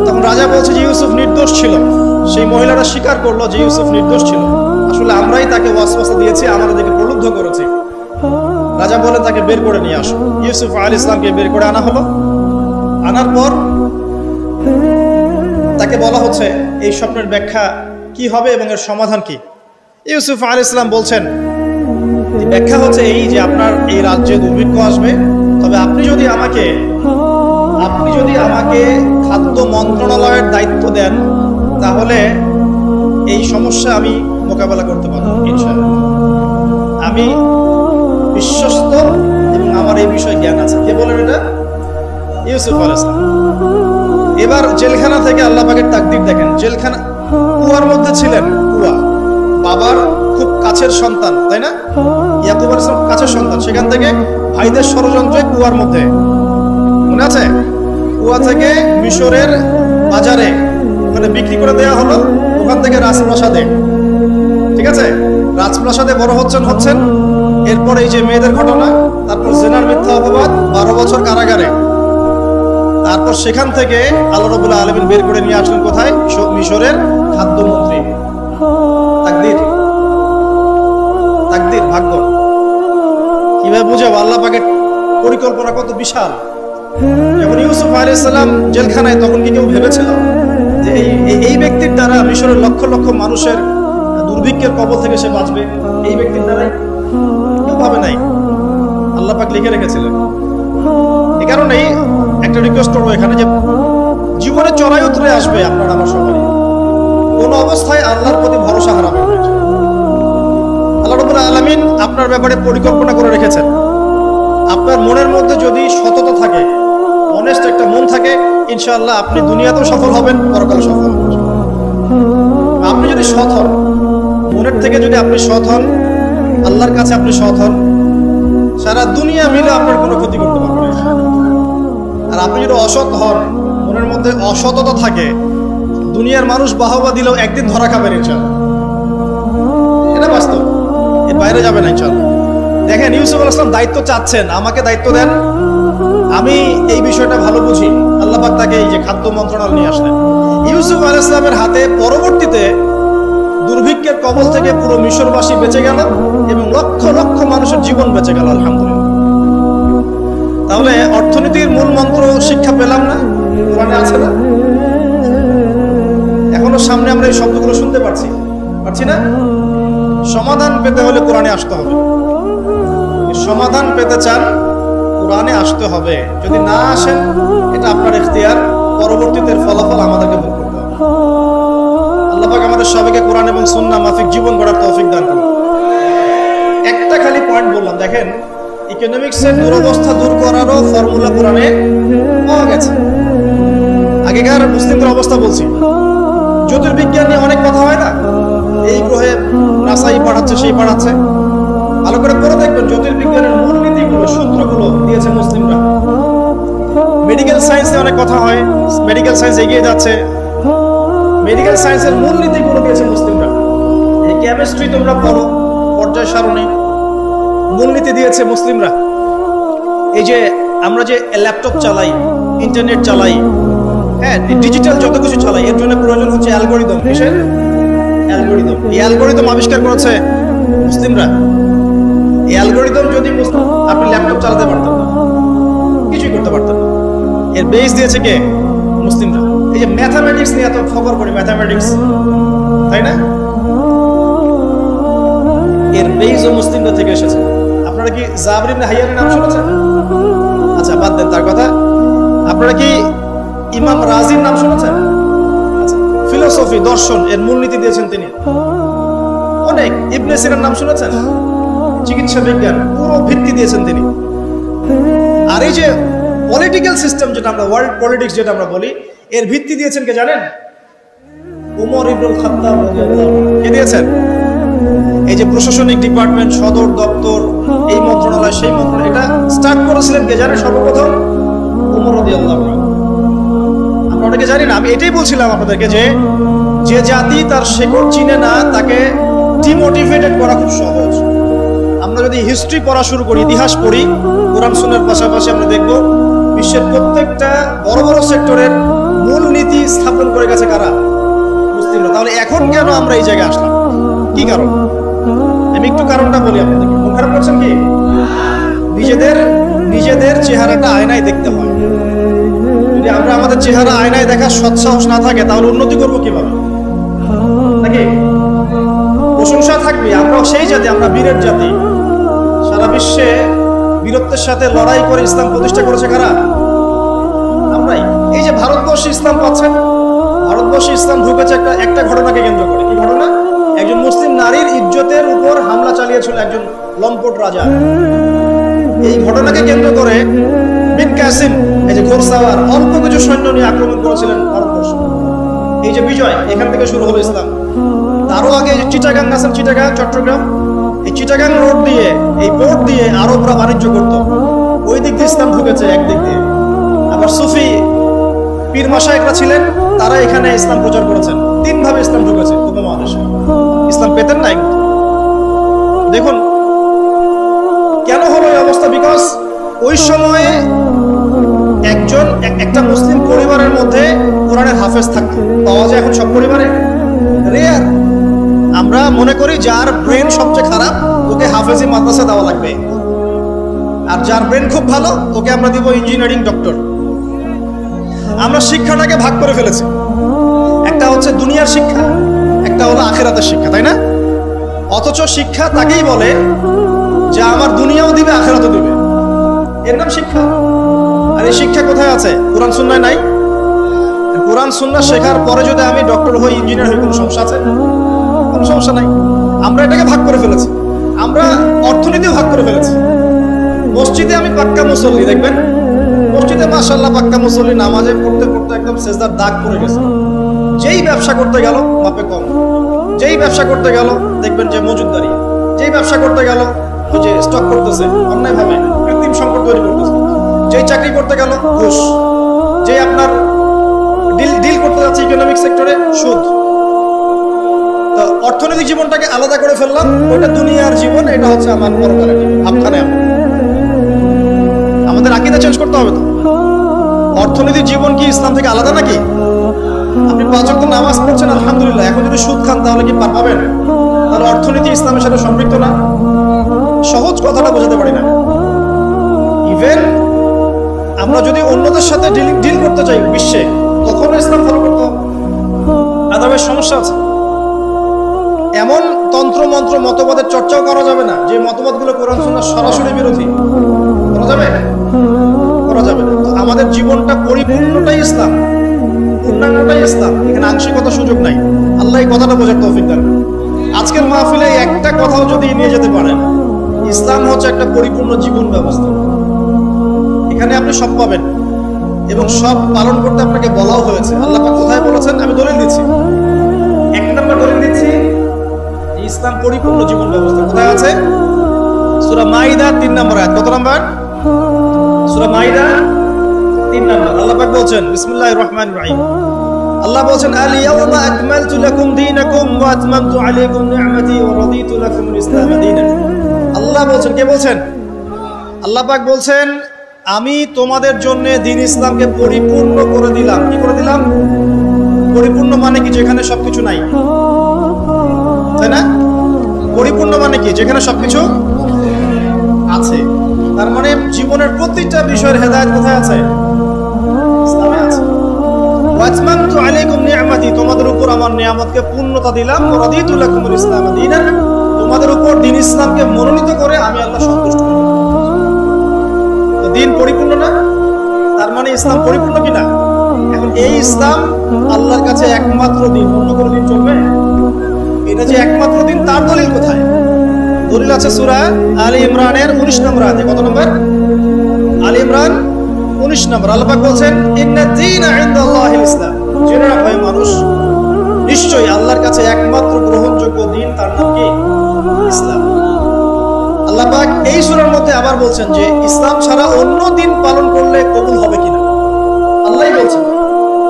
তখন রাজা বলছে যে ইউসুফ নির্দোষ ছিল। সেই মহিলারা স্বীকার করলো যে ইউসুফ নির্দোষ ছিল, আসলে আমরাই তাকে ওয়াসওয়াসা দিয়েছি, আমাদেরকে প্রলুব্ধ করেছি। রাজা বলে তাকে বের করে নিয়ে আসো। ইউসুফ আলাইহিস সালামকে বের করে আনা হলো। আনার পর তাকে বলা হচ্ছে এই স্বপ্নের ব্যাখ্যা কি হবে এবং এর সমাধান কি। ইউসুফ আলাইহিস সালাম বলছেন, ব্যাখ্যা হচ্ছে এই যে আপনার এই রাজ্যে দুর্ভিক্ষ আসবে, তবে আপনি যদি আমাকে খাদ্য মন্ত্রণালয়ের দায়িত্ব দেন, তাহলে এই সমস্যা আমি মোকাবেলা করতে পারবো ইনশাআল্লাহ। আমি বিশ্বস্ত এবং আমার এই বিষয়ে জ্ঞান আছে। কে বলেন এটা? ইউসুফ আলাইহিস সালাম। এবার জেলখানা থেকে আল্লাহ পাকের তাকদীর দেখেন। জেলখানা, কুয়ার মধ্যে ছিলেন। কুয়া বাবার খুব কাছের সন্তান, তাই না? ইয়াকুব আলাইহিস সালাম কাছের সন্তান। সেখান থেকে ভাইদের ষড়যন্ত্রে কুয়ার মধ্যে, মনে আছে? কুয়া থেকে মিশরের বাজারে ওখানে বিক্রি করে দেওয়া হলো, ওখান থেকে রাজপ্রাসাদে, ঠিক আছে, রাজপ্রাসাদে বড় হচ্ছেন। এরপর এই যে মেয়েদের ঘটনা, তারপর জেনার মিথ্যা অপবাদ, 12 বছর কারাগারে। তারপর সেখান থেকে আল্লাহ রাব্বুল আলামিন বের করে নিয়ে আসলেন কোথায়? মিশরের খাদ্যমন্ত্রী। তাকদীর, ভাগ্য। কিভাবে বুঝাবো আল্লাহ পাকের পরিকল্পনা কত বিশাল। যখন ইউসুফ আলাইহিস সালাম জেলখানায়, তখন কি কেউ ভেবেছিল যে এই ব্যক্তির দ্বারা মিশরের লক্ষ লক্ষ মানুষের দুর্ভিক্ষের কবল থেকে সে বাঁচবে? এই ব্যক্তির দ্বারাই? কেউ ভাবে নাই। আল্লাহ পাক লিখে রেখেছিলেন। এই কারণেই একটা রিকোয়েস্ট করবো এখানে, যে জীবনে চড়াই উতরে আসবে আপনার আমার সবাই, কোন অবস্থায় আল্লাহর প্রতি ভরসা হারাবেন না। আল্লাহ রাব্বুল আলামিন আপনার ব্যাপারে পরিকল্পনা করে রেখেছেন। আপনার মনের মধ্যে যদি সততা থাকে, অনেস্ট একটা মন থাকে, ইনশাআল্লাহ আপনি দুনিয়াতেও সফল হবেন, পরকালে সফল হবেন। আপনি যদি সৎ হন, মনের থেকে যদি আপনি সৎ হন, আল্লাহর কাছে আপনি সৎ হন, সারা দুনিয়া মিলে আপনার কোনো ক্ষতি করতে পারবে না। আর আপনি যদি অসৎ হন, মনের মধ্যে অসততা থাকে, দুনিয়ার মানুষ বাহবা দিলেও একদিন ধরা খাবেন ইনশাআল্লাহ। এটা বাস্তব, এর বাইরে যাবে না ইনশাআল্লাহ। দেখেন, ইউসুফ আলাইহিস সালাম দায়িত্ব চাচ্ছেন, আমাকে দায়িত্ব দেন, আমি এই বিষয়টা ভালো বুঝি। আল্লাহ পাক তাকে এই যে খাদ্য মন্ত্রণালয় নিয়ে আসলেন। ইউসুফ আলাইহিস সালামের হাতে পরবর্তীতে দুর্ভিক্ষের কবল থেকে পুরো মিশরবাসী বেঁচে গেল এবং লক্ষ লক্ষ মানুষের জীবন বেঁচে গেল, আলহামদুলিল্লাহ। তাহলে অর্থনীতির মূল মন্ত্র শিক্ষা পেলাম না? কোরআনে আছে না? এখনো সামনে আমরা এই শব্দগুলো শুনতে পারছি না? সমাধান পেতে হলে কোরআনে আসতে হবে। সমাধান পেতে চান, কোরআনে আসতে হবে। যদি না আসেন, এটা আপনার ইখতিয়ার, পরবর্তীতে ফলাফল আমাদেরকে ভোগ করতে হবে। আল্লাহ পাক আমাদের সবাইকে কোরআন এবং সুন্নাহ মাফিক জীবন গড়ার তৌফিক দান করুন। একটা খালি পয়েন্ট বললাম, দেখেন, ইকোনমিক্সের দুরবস্থা দূর করারও ফর্মুলা কোরআনে পাওয়া গেছে। আগেকার মুসলিমদের অবস্থা বলছি। জ্যোতির্বিজ্ঞান নিয়ে অনেক কথা হয় না? এই গ্রহে নাসাই পাঠাচ্ছে, সেই পাঠাচ্ছে। ভালো করে পড়ে দেখবেন, জ্যোতির্বিজ্ঞানের মূলনীতিগুলো, সূত্রগুলো দিয়েছে মুসলিমরা। মেডিকেল সায়েন্সে অনেক কথা হয়, মেডিকেল সায়েন্স এগিয়ে যাচ্ছে, মেডিকেল সায়েন্সের মূলনীতিগুলো দিয়েছে মুসলিমরা। এই কেমিস্ট্রি তোমরা পড়ো, পর্যায় সারণী, মূলনীতি দিয়েছে মুসলিমরা। এই যে আমরা যে ল্যাপটপ চালাই, ইন্টারনেট চালাই, হ্যাঁ, ডিজিটাল যত কিছু চালাই, এর জন্য প্রয়োজন হচ্ছে অ্যালগোরিদম। কিসের অ্যালগোরিদম? এই অ্যালগোরিদম আবিষ্কার করেছে মুসলিমরা। এই অ্যালগোরিদম যদি আপনি ল্যাপটপ চালাতে পারতেন না, কিছুই করতে পারতেন না। এর বেস দিয়েছে কে? মুসলিমরা। এই যে ম্যাথামেটিক্স নিয়ে এত খবর করি, ম্যাথামেটিক্স, তাই না? এর বেসও মুসলিমরা থেকে এসেছে। আপনারা কি জাবর ইবনে হাইয়ানের নাম শুনেছেন? আচ্ছা, বাদ দেন তার কথা। আপনারা কি ইমাম রাজির নাম শুনেছেন? আচ্ছা, ফিলোসফি, দর্শন, এর মূলনীতি দিয়েছেন তিনি অনেক। ইবনে সিনার নাম শুনেছেন? চিকিৎসা বিজ্ঞান, পুরো ভিত্তি দিয়েছেন তিনি। আর এই যে পলিটিক্যাল সিস্টেম, যেটা আমরা ওয়ার্ল্ড পলিটিক্স যেটা আমরা বলি, এর ভিত্তি দিয়েছেন কে জানেন? উমর ইবনুল খাত্তাব রাদিয়াল্লাহু আনহু। কে দিয়েছেন? এই যে প্রশাসনিক ডিপার্টমেন্ট, সদর দপ্তর, এই মন্ত্রণালয়, সেই মন্ত্রণালয়, এটা স্টার্ট করেছিলেন কে জানেন? সর্বপ্রথম উমর রাদিয়াল্লাহু আনহু। আমরা অনেকে জানি না। আমি এটাই বলছিলাম আপনাদেরকে যে যে জাতি তার শেকড় চিনে না, তাকে ডিমোটিভেটেড করা খুব সহজ। আমরা যদি হিস্ট্রি পড়া শুরু করি, ইতিহাস পড়ি, কোরআন সুন্নাহর পাশাপাশি আমরা দেখব বিশ্বের প্রত্যেকটা বড় বড় সেক্টরের মূল নীতি স্থাপন করে গেছে কারা? মুসলিমরা। তাহলে এখন কেন আমরা এই জায়গায় আসলাম? কি কারণ? আমি একটু কারণটা বলি আপনাদেরকে। মন খারাপ করছেন কি? নিজেদের চেহারাটা আয়নায় দেখতে হয়। যদি আমরা আমাদের চেহারা আয়নায় দেখার সৎসাহস না থাকে, তাহলে উন্নতি করবো কিভাবে? নাকি প্রশংসা থাকবে? আমরাও সেই জাতি, আমরা বীরের জাতি। সারা বিশ্বে বীরত্বের সাথে লড়াই করে ইসলাম প্রতিষ্ঠা করেছে কারা? আমরাই। এই যে ভারতবর্ষে ইসলাম পাচ্ছেন, ভারতবর্ষে ইসলাম ঢুকেছে একটা ঘটনাকে কেন্দ্র করে। কি ঘটনা? একজন মুসলিম নারীর ইজ্জতের উপর হামলা চালিয়েছিল একজন লম্পট রাজা। এই ঘটনাকে কেন্দ্র করে বিন কাসিম, এই যে ঘোরসাওয়ার, অল্প কিছু সৈন্য নিয়ে আক্রমণ করেছিলেন ভারতবর্ষ। এই যে বিজয়, এখান থেকে শুরু হলো ইসলাম। তারও আগে চিটাগাং আছেন, চিটাগাং, চট্টগ্রাম, এই চিটাগাং রোড দিয়ে, এই পোর্ট দিয়ে আরবরা বাণিজ্য করত। ওই দিক দিয়ে ইসলাম ঢুকেছে একদিক দিয়ে। আবার সুফি পীর মাশায়েখরা ছিলেন, তারা এখানে ইসলাম প্রচার করেছেন। তিনভাবে ইসলাম ঢুকেছে উপমহাদেশে। ইসলাম পেতেন নাই। দেখুন কেন হলো এই অবস্থা? বিকজ ওই সময়ে একটা মুসলিম পরিবারের মধ্যে কোরআনের হাফেজ থাকতো। পাওয়া যায় এখন সব পরিবারে? রেয়ার। আমরা মনে করি যার ব্রেন সবচেয়ে খারাপ, ওকে হাফেজি মাদ্রাসা দেওয়া লাগবে, আর যার ব্রেন খুব ভালো, ওকে আমরা দিব ইঞ্জিনিয়ারিং, ডক্টর। আমরা শিক্ষাটাকে ভাগ করে ফেলেছি। একটা হচ্ছে দুনিয়ার শিক্ষা, একটা হলো আখিরাতের শিক্ষা, তাই না? অথচ শিক্ষা তাকেই বলে যে আমার দুনিয়াও দিবে, আখিরাতও দিবে, এর নাম শিক্ষা। আর এই শিক্ষা কোথায় আছে? কোরআন সুন্নাহয় নাই। কোরআন সুন্নাহ শেখার পরে যদি আমি ডক্টর হই, ইঞ্জিনিয়ার হই, কোনো সমস্যা আছে? কোনো সমস্যা নাই। আমরা এটাকে ভাগ করে ফেলেছি। আমরা অর্থনীতিও ভাগ করে ফেলেছি। মসজিদে আমি পাক্কা মুসল্লি, দেখবেন মসজিদে মাশাআল্লাহ পাক্কা মুসল্লি, নামাজে পড়তে পড়তে একদম সেজদার দাগ পড়ে গেছে। যেই ব্যবসা করতে গেল মাপে কম, যেই ব্যবসা করতে গেল দেখবেন যে মজুদদারি, যেই ব্যবসা করতে গেল ওই যে স্টক করতেছে অন্যায়ভাবে, কৃত্রিম সংকট তৈরি করতেছে, যেই চাকরি করতে গেল ঘুষ, যেই আপনার ডিল করতে যাচ্ছে ইকোনমিক সেক্টরে সুদ। তো অর্থনৈতিক জীবনটাকে আলাদা করে ফেললাম। ওইটা দুনিয়ার জীবন, এটা হচ্ছে আমার পরকালের জীবন। ভাবখানে আমাদের আকীদা চেঞ্জ করতে হবে। তো অর্থনৈতিক জীবন কি ইসলাম থেকে আলাদা নাকি? আপনি 5 ওয়াক্ত নামাজ পড়ছেন আলহামদুলিল্লাহ, এখন যদি সুদ খান তাহলে কি পার পাবেন? তাহলে অর্থনীতি ইসলামের সাথে সম্পৃক্ত না। সহজ কথাটা বোঝাতে পারি না। ইভেন আমরা যদি অন্যদের সাথে ডিল করতে চাই বিশ্বে, তখনও ইসলাম ফলো করতে হবে, আদাবের সমস্যা আছে। এমন তন্ত্র মন্ত্র মতবাদের চর্চাও করা যাবে না যে মতবাদগুলো কোরআন সুন্নাহর সরাসরি বিরোধী। করা যাবে? করা যাবে না। আমাদের জীবনটা পরিপূর্ণটাই ইসলাম, পূর্ণাঙ্গটাই ইসলাম। এখানে আংশিকতার সুযোগ নাই। আল্লাহ এই কথাটা বোঝার তৌফিক দান। আজকের মাহফিলে একটা কথাও যদি নিয়ে যেতে পারেন, ইসলাম হচ্ছে একটা পরিপূর্ণ জীবন ব্যবস্থা। এখানে আপনি সব পাবেন এবং সব পালন করতে আপনাকে বলাও হয়েছে। আল্লাহ পাক কোথায় বলেছেন? আমি দলিল দিচ্ছি। 1 নম্বর দলিল দিচ্ছি, ইসলাম পরিপূর্ণ জীবন ব্যবস্থা কোথায় আছে? সূরা মাইদা 3 নম্বর আয়াত। কত নম্বর? সূরা মাইদা 3 নম্বর। আল্লাহ পাক বলছেন, বিসমিল্লাহির রহমানির রহিম। আল্লাহ বলছেন, আল ইয়াওমা আকমালতু লাকুম দীনাকুম ওয়া আতমামতু আলাইকুম নি'মাতি ওয়া রাদিতু লাকুমুল ইসলাম দীনান। আল্লাহ আল্লাহ বলছেন, কে বলছেন? আল্লাহ পাক বলছেন, আমি তোমাদের জন্য দ্বীন ইসলামকে পরিপূর্ণ করে দিলাম। কি করে দিলাম? পরিপূর্ণ মানে কি? যেখানে সবকিছু নাই, তাই না? পরিপূর্ণ মানে কি? যেখানে সবকিছু আছে। তার মানে জীবনের প্রতিটা বিষয়ের হেদায়েত কোথায় আছে? ইসলামে আছে। ওয়াতমামতু আলাইকুম নি'মাতি, তোমাদের উপর আমার নিয়ামতকে পূর্ণতা দিলাম। ওয়া রাদিতু লাকুমুল ইসলাম দীনান, তোমাদের উপর দ্বীন ইসলামকে মনোনীত করে আমি আল্লাহ সন্তুষ্ট হলাম। তো দ্বীন পরিপূর্ণ না? তার মানে ইসলাম পরিপূর্ণ কি না? এখন এই ইসলাম আল্লাহর কাছে একমাত্র দ্বীন, অন্য কোনো দ্বীন চলবে? এটা যে একমাত্র দ্বীন, তার দলিল কোথায়? দলিল আছে সূরা আলে ইমরানের 19 নম্বর আয়াতে। কত নম্বর? আলে ইমরান 19 নম্বর। আল্লাহ পাক বলছেন, ইন্নাদ দীনা ইনদাল্লাহিল ইসলাম, জেনে রাখো হে মানুষ, নিশ্চয়ই আল্লাহর কাছে একমাত্র গ্রহণযোগ্য দ্বীন, তার নাম কি? ইসলাম। আল্লাহ পাক এই সূরার মধ্যে আবার বলছেন যে ইসলাম ছাড়া অন্য দ্বীন পালন করলে কবুল হবে কিনা আল্লাহই বলছেন।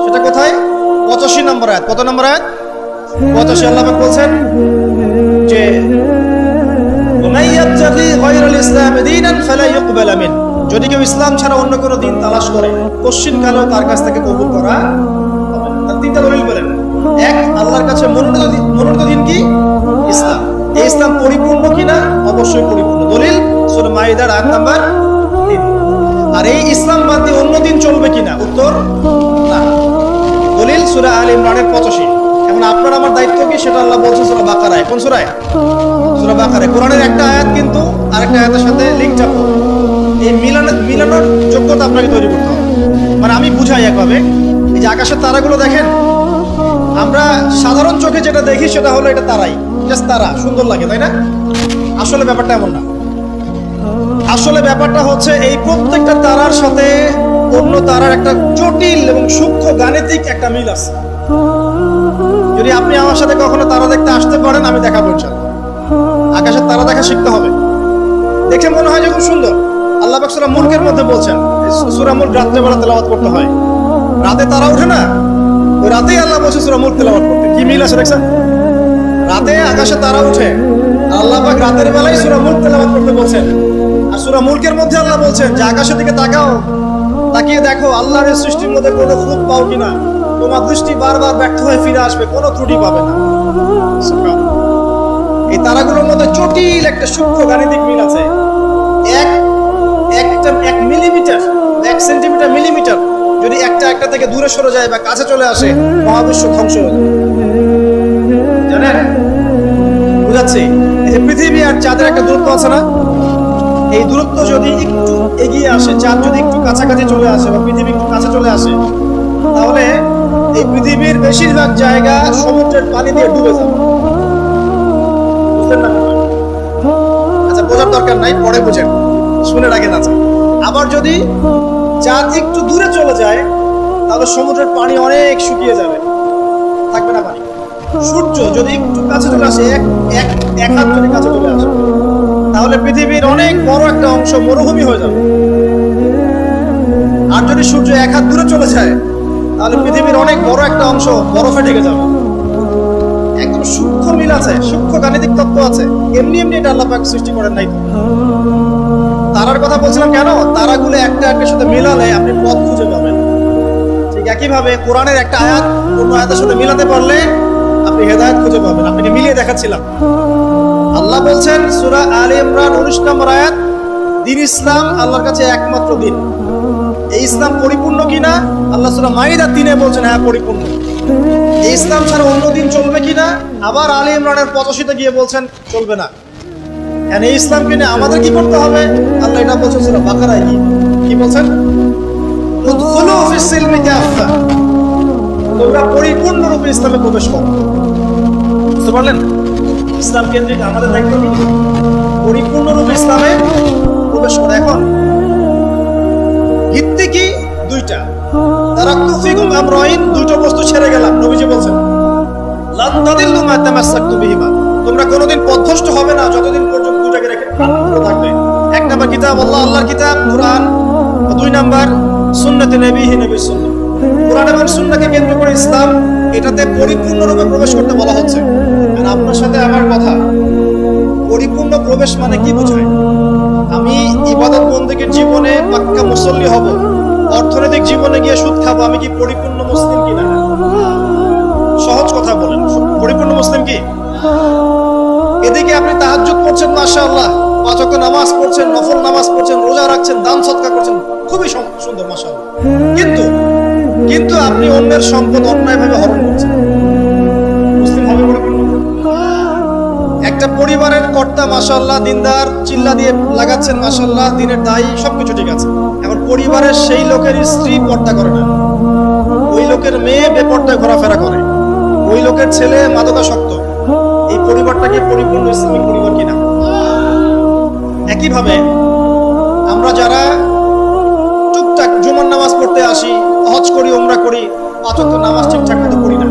সেটা কোথায়? 85 নম্বর আয়াত। কত নম্বর আয়াত? 85। আল্লাহ পাক বলছেন যে যদি কেউ ইসলাম ছাড়া অন্য কোনো দিন তালাশ করে, পশ্চিম কালেও তার কাছ থেকে কবুল করা হবে না। তিনটা দলিল বলেন। এক, আল্লাহর কাছে মনোনীত দিন কি? ইসলাম। এই ইসলাম পরিপূর্ণ কিনা? অবশ্যই পরিপূর্ণ। দলিল সূরা মাইদার আয়াত নাম্বার 3। আর এই ইসলাম বাদ দিয়ে অন্য দিন চলবে কিনা? উত্তর না। দলিল সূরা আলে ইমরানের 85। এখন আপনার আমার দায়িত্ব কি সেটা আল্লাহ বলছেন সূরা বাকারায়। কোন সূরায়? সূরা বাকারায়। কোরআনের একটা আয়াত কিন্তু আরেকটা আয়াতের সাথে লিংক আপ। এই মিলানোর যোগ্যতা আপনাকে তৈরি করতে হবে। মানে আমি বুঝাই একভাবে, এই যে আকাশের তারাগুলো দেখেন, আমরা সাধারণ চোখে যেটা দেখি সেটা হলো এটা তারাই, জাস্ট তারা, সুন্দর লাগে, তাই না? আসলে ব্যাপারটা এমন না। আসলে ব্যাপারটা হচ্ছে এই প্রত্যেকটা তারার সাথে অন্য তারার একটা জটিল এবং সূক্ষ্ম গাণিতিক একটা মিল আছে। যদি আপনি আমার সাথে কখনো তারা দেখতে আসতে পারেন, আমি দেখাবো ইনশাআল্লাহ। আকাশের তারা দেখা শিখতে হবে। দেখে মনে হয় যে খুব সুন্দর। আল্লাহ পাক সূরা মুলকের মধ্যে বলছেন, সূরা মুলক রাতে বেলা তেলাওয়াত করতে হয়। রাতে তারা ওঠে না, ওই রাতেই আল্লাহ বলছে সূরা মুলক তেলাওয়াত করতে। কি মিল আছে দেখছেন? রাতে আকাশে তারা ওঠে, আল্লাহ পাক রাতের বেলায় সূরা মুলক তেলাওয়াত করতে বলছেন। আর সূরা মুলকের মধ্যে আল্লাহ বলছেন যে আকাশের দিকে তাকাও, তাকিয়ে দেখো আল্লাহর সৃষ্টির মধ্যে কোনো খুঁত পাও কিনা। তোমার দৃষ্টি বারবার ব্যর্থ হয়ে ফিরে আসবে, কোনো ত্রুটি পাবে না। এই তারাগুলোর মধ্যে জটিল একটা সূক্ষ্ম গাণিতিক মিল আছে। এক মিলিমিটার, 1 সেন্টিমিটার, মিলিমিটার যদি একটা থেকে দূরে সরে যায় বা কাছে চলে আসে, মহাবিশ্ব ধ্বংস হয়ে যাবে। জানেন? বুঝাচ্ছি? এই যে পৃথিবী আর চাঁদের একটা দূরত্ব আছে না? এই দূরত্ব যদি একটু এগিয়ে আসে, চাঁদ যদি একটু কাছাকাছি চলে আসে বা পৃথিবী একটু কাছে চলে আসে, তাহলে এই পৃথিবীর বেশিরভাগ জায়গা সমুদ্রের পানি দিয়ে ডুবে যাবে। বুঝলেন না? আচ্ছা, বোঝার দরকার নাই, পরে বুঝেন, শুনে রাখেন। আচ্ছা, আবার যদি চাঁদ একটু দূরে চলে যায়, তাহলে সমুদ্রের পানি অনেক শুকিয়ে যাবে, থাকবে না পানি। সূর্য যদি একটু কাছে চলে আসে, এক হাত যদি কাছে চলে আসে, তাহলে পৃথিবীর অনেক বড় একটা অংশ মরুভূমি হয়ে যাবে। আর যদি সূর্য 1 হাত দূরে চলে যায়, তাহলে পৃথিবীর অনেক বড় একটা অংশ বরফে ঢেকে যাবে। একদম সূক্ষ্ম মিল আছে, সূক্ষ্ম গাণিতিক তত্ত্ব আছে। এমনি এমনি এটা আল্লাহ পাক সৃষ্টি করেন নাই তো। তারার কথা বলছিলাম কেন? তারাগুলো একটা একটার সাথে মিলালে আপনি পথ খুঁজে পাবেন। ঠিক একইভাবে কোরআনের একটা আয়াত অন্য আয়াতের সাথে মিলাতে পারলে আপনি হেদায়েত খুঁজে পাবেন। আপনাকে মিলিয়ে দেখাচ্ছিলাম। আল্লাহ বলছেন সূরা আলে ইমরান 19 নম্বর আয়াত, দ্বীন ইসলাম আল্লাহর কাছে একমাত্র দ্বীন। এই ইসলাম পরিপূর্ণ কিনা? আল্লাহ সূরা মাইদা 3-এ বলছেন হ্যাঁ পরিপূর্ণ। এই ইসলাম ছাড়া অন্য দিন চলবে কিনা? আবার আলে ইমরানের 85-তে গিয়ে বলছেন চলবে না। এই ইসলামকে নিয়ে আমাদের কি করতে হবে? আল্লাহ এটা বলছেন সূরা বাকারায়। কি বলছেন? উদখুলু ফিস সিলমি কাফা, তোমরা পরিপূর্ণরূপে ইসলামে প্রবেশ করো। বুঝতে পারলেন? ইসলাম কেন্দ্রিক আমাদের দায়িত্ব কি? পরিপূর্ণরূপে ইসলামে প্রবেশ করা। এখন ভিত্তি কি? দুইটা। তারাক্তু ফিকুম আমরাইন, দুটো বস্তু ছেড়ে গেলাম। নবীজি বলছেন লান তাদিল্লু মা তামাসসাকতু বিহিমা, তোমরা কোনোদিন পথভ্রষ্ট হবে না যতদিন পর্যন্ত দুটাকে রেখে থাকবে। 1 নাম্বার কিতাব আল্লাহর কিতাব কোরআন, 2 নাম্বার সুন্নতে নবীহি, নবীর সুন্নাহ। কোরআন এবং সুন্নাহকে কেন্দ্র করে ইসলাম, এটাতে পরিপূর্ণরূপে প্রবেশ করতে বলা হচ্ছে। আর আপনার সাথে আমার কথা, পরিপূর্ণ প্রবেশ মানে কি বোঝায়? আমি ইবাদত বন্দেগীর জীবনে পাক্কা মুসল্লি হব, অর্থনৈতিক জীবনে গিয়ে সুদ খাবো, আমি কি পরিপূর্ণ মুসলিম কিনা? সহজ কথা বলেন, পরিপূর্ণ মুসলিম কি? এদিকে আপনি তাহাজ্জুদ পড়ছেন, মাশাআল্লাহ, 5 ওয়াক্ত নামাজ পড়ছেন, নফল নামাজ পড়ছেন, রোজা রাখছেন, দান সদকা করছেন, খুবই সুন্দর, মাশাআল্লাহ। কিন্তু আপনি অন্যের সম্পদ অন্যায়ভাবে হরণ করছেন, মুসলিম হবে পরিপূর্ণ? একটা পরিবারের কর্তা, মাশাআল্লাহ, দিনদার, চিল্লা দিয়ে লাগাচ্ছেন, মাশাআল্লাহ, দিনের দায়ী, সবকিছু ঠিক আছে। এখন পরিবারের সেই লোকের স্ত্রী পর্দা করে না, ওই লোকের মেয়ে বেপর্দায় ঘোরাফেরা করে, ওই লোকের ছেলে মাদকাসক্ত, এই পরিবারটা কি পরিপূর্ণ ইসলামিক পরিবার কিনা? একইভাবে আমরা যারা টুকটাক জুমার নামাজ পড়তে আসি, হজ করি, উমরা করি, 5 ওয়াক্ত নামাজ ঠিকঠাক মতো পড়ি না,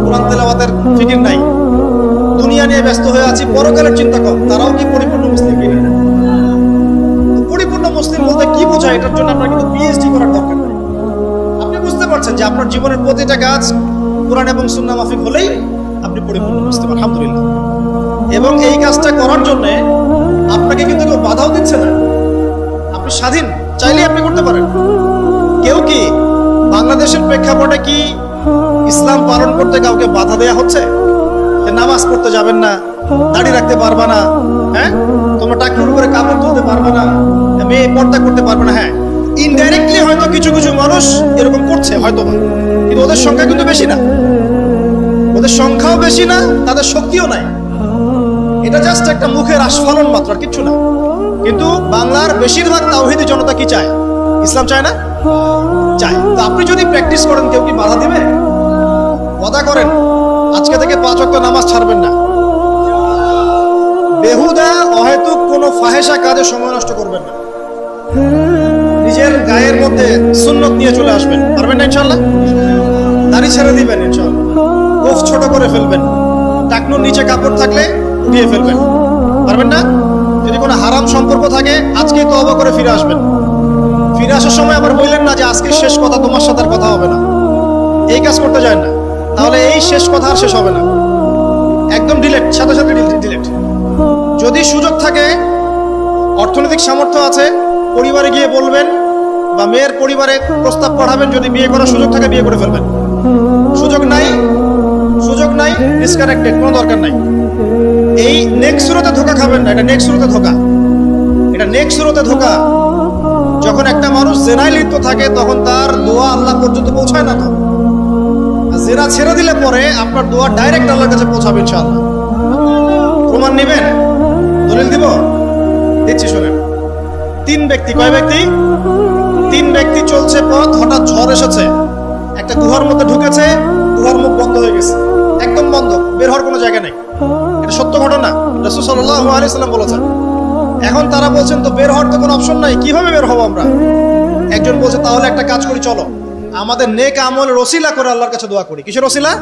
কোরআন তেলাওয়াতের ফিকির নাই, দুনিয়া নিয়ে ব্যস্ত হয়ে আছি, পরকালের চিন্তা কম, তারাও কি পরিপূর্ণ মুসলিম কিনা? পরিপূর্ণ মুসলিম বলতে কি বোঝায়? এটার জন্য আপনার কিন্তু পিএইচডি করার দরকার নেই। আপনি বুঝতে পারছেন যে আপনার জীবনের প্রতিটা কাজ কোরআন এবং সুন্নাহ মাফিক হলেই আপনি পরিপূর্ণ মুসলিম, আলহামদুলিল্লাহ। এবং এই কাজটা করার জন্য আপনাকে কিন্তু কেউ বাধাও দিচ্ছে না, আপনি স্বাধীন, চাইলেই আপনি করতে পারেন। কেউ কি বাংলাদেশের প্রেক্ষাপটে কি ইসলাম পালন করতে কাউকে বাধা দেয়া হচ্ছে? নামাজ পড়তে যাবেন না, দাড়ি রাখতে পারবা না, হ্যাঁ, তোমরা টাকনুর উপরে কাপড় তুলতে পারবে না, মেয়ে পর্দা করতে পারবে না। হ্যাঁ, ইনডাইরেক্টলি হয়তো কিছু কিছু মানুষ এরকম করছে হয়তো, কিন্তু ওদের সংখ্যা কিন্তু বেশি না, ওদের সংখ্যাও বেশি না, তাদের শক্তিও নাই। এটা জাস্ট একটা মুখের আস্ফালন মাত্র, আর কিচ্ছু না। কিন্তু বাংলার বেশিরভাগ তাওহীদি জনতা কি চায়? ইসলাম চায় না? চায়। তো আপনি যদি প্র্যাকটিস করেন, কেউ কি বাধা দিবে? ওয়াদা করেন আজকে থেকে 5 ওয়াক্ত নামাজ ছাড়বেন না, বেহুদা অহেতুক কোনো ফাহেসা কাজে সময় নষ্ট করবেন না, নিজের গায়ের মধ্যে সুন্নত নিয়ে চলে আসবেন, পারবেন না ইনশাআল্লাহ? দাড়ি ছেড়ে দিবেন ইনশাআল্লাহ, গোফ ছোট করে ফেলবেন, টাকনুর নিচে কাপড় থাকলে উঠিয়ে ফেলবেন, পারবেন না? যদি কোনো হারাম সম্পর্ক থাকে আজকেই তওবা করে ফিরে আসবেন। ফিরে আসার সময় আবার বললেন না যে আজকে শেষ কথা, তোমার সাথে আর কথা হবে না, এই কাজ করতে যায় না, তাহলে এই শেষ কথা আর শেষ হবে না, একদম ডিলেট, সাথে সাথে ডিলেট। যদি সুযোগ থাকে, অর্থনৈতিক সামর্থ্য আছে, পরিবারে গিয়ে বলবেন বা মেয়ের পরিবারে প্রস্তাব পাঠাবেন, যদি বিয়ে করার সুযোগ থাকে বিয়ে করে ফেলবেন। সুযোগ নাই, ডিসকানেক্টেড, কোনো দরকার নাই। এই নেক্সট সুরতে ধোকা খাবেন না, এটা নেক্সট সুরতে ধোকা। যখন একটা মানুষ জেনায় লিপ্ত থাকে তখন তার দোয়া আল্লাহ পর্যন্ত পৌঁছায় না, তো জেনা ছেড়ে দিলে পরে আপনার দোয়া ডাইরেক্ট আল্লাহর কাছে পৌঁছাবে ইনশাআল্লাহ। প্রমাণ নেবেন? দলিল দিব? দিচ্ছি, শোনেন। 3 ব্যক্তি, কয় ব্যক্তি? 3 ব্যক্তি চলছে পথ, হঠাৎ ঝড় এসেছে, একটা গুহার মধ্যে ঢুকেছে, গুহার মুখ বন্ধ হয়ে গেছে, একদম বন্ধ, বের হওয়ার কোনো জায়গা নেই। এটা সত্য ঘটনা, রাসূল সাল্লাল্লাহু আলাইহি সাল্লাম বলেছেন। এখন তারা বলছেন তো বের হওয়ার তো কোনো অপশন নাই, কিভাবে বের হবো আমরা? একজন বলছে তাহলে একটা কাজ করি, চলো আমাদের নেক আমলের ওসিলা করে আল্লাহর কাছে দোয়া করি। কিসের ওসিলা?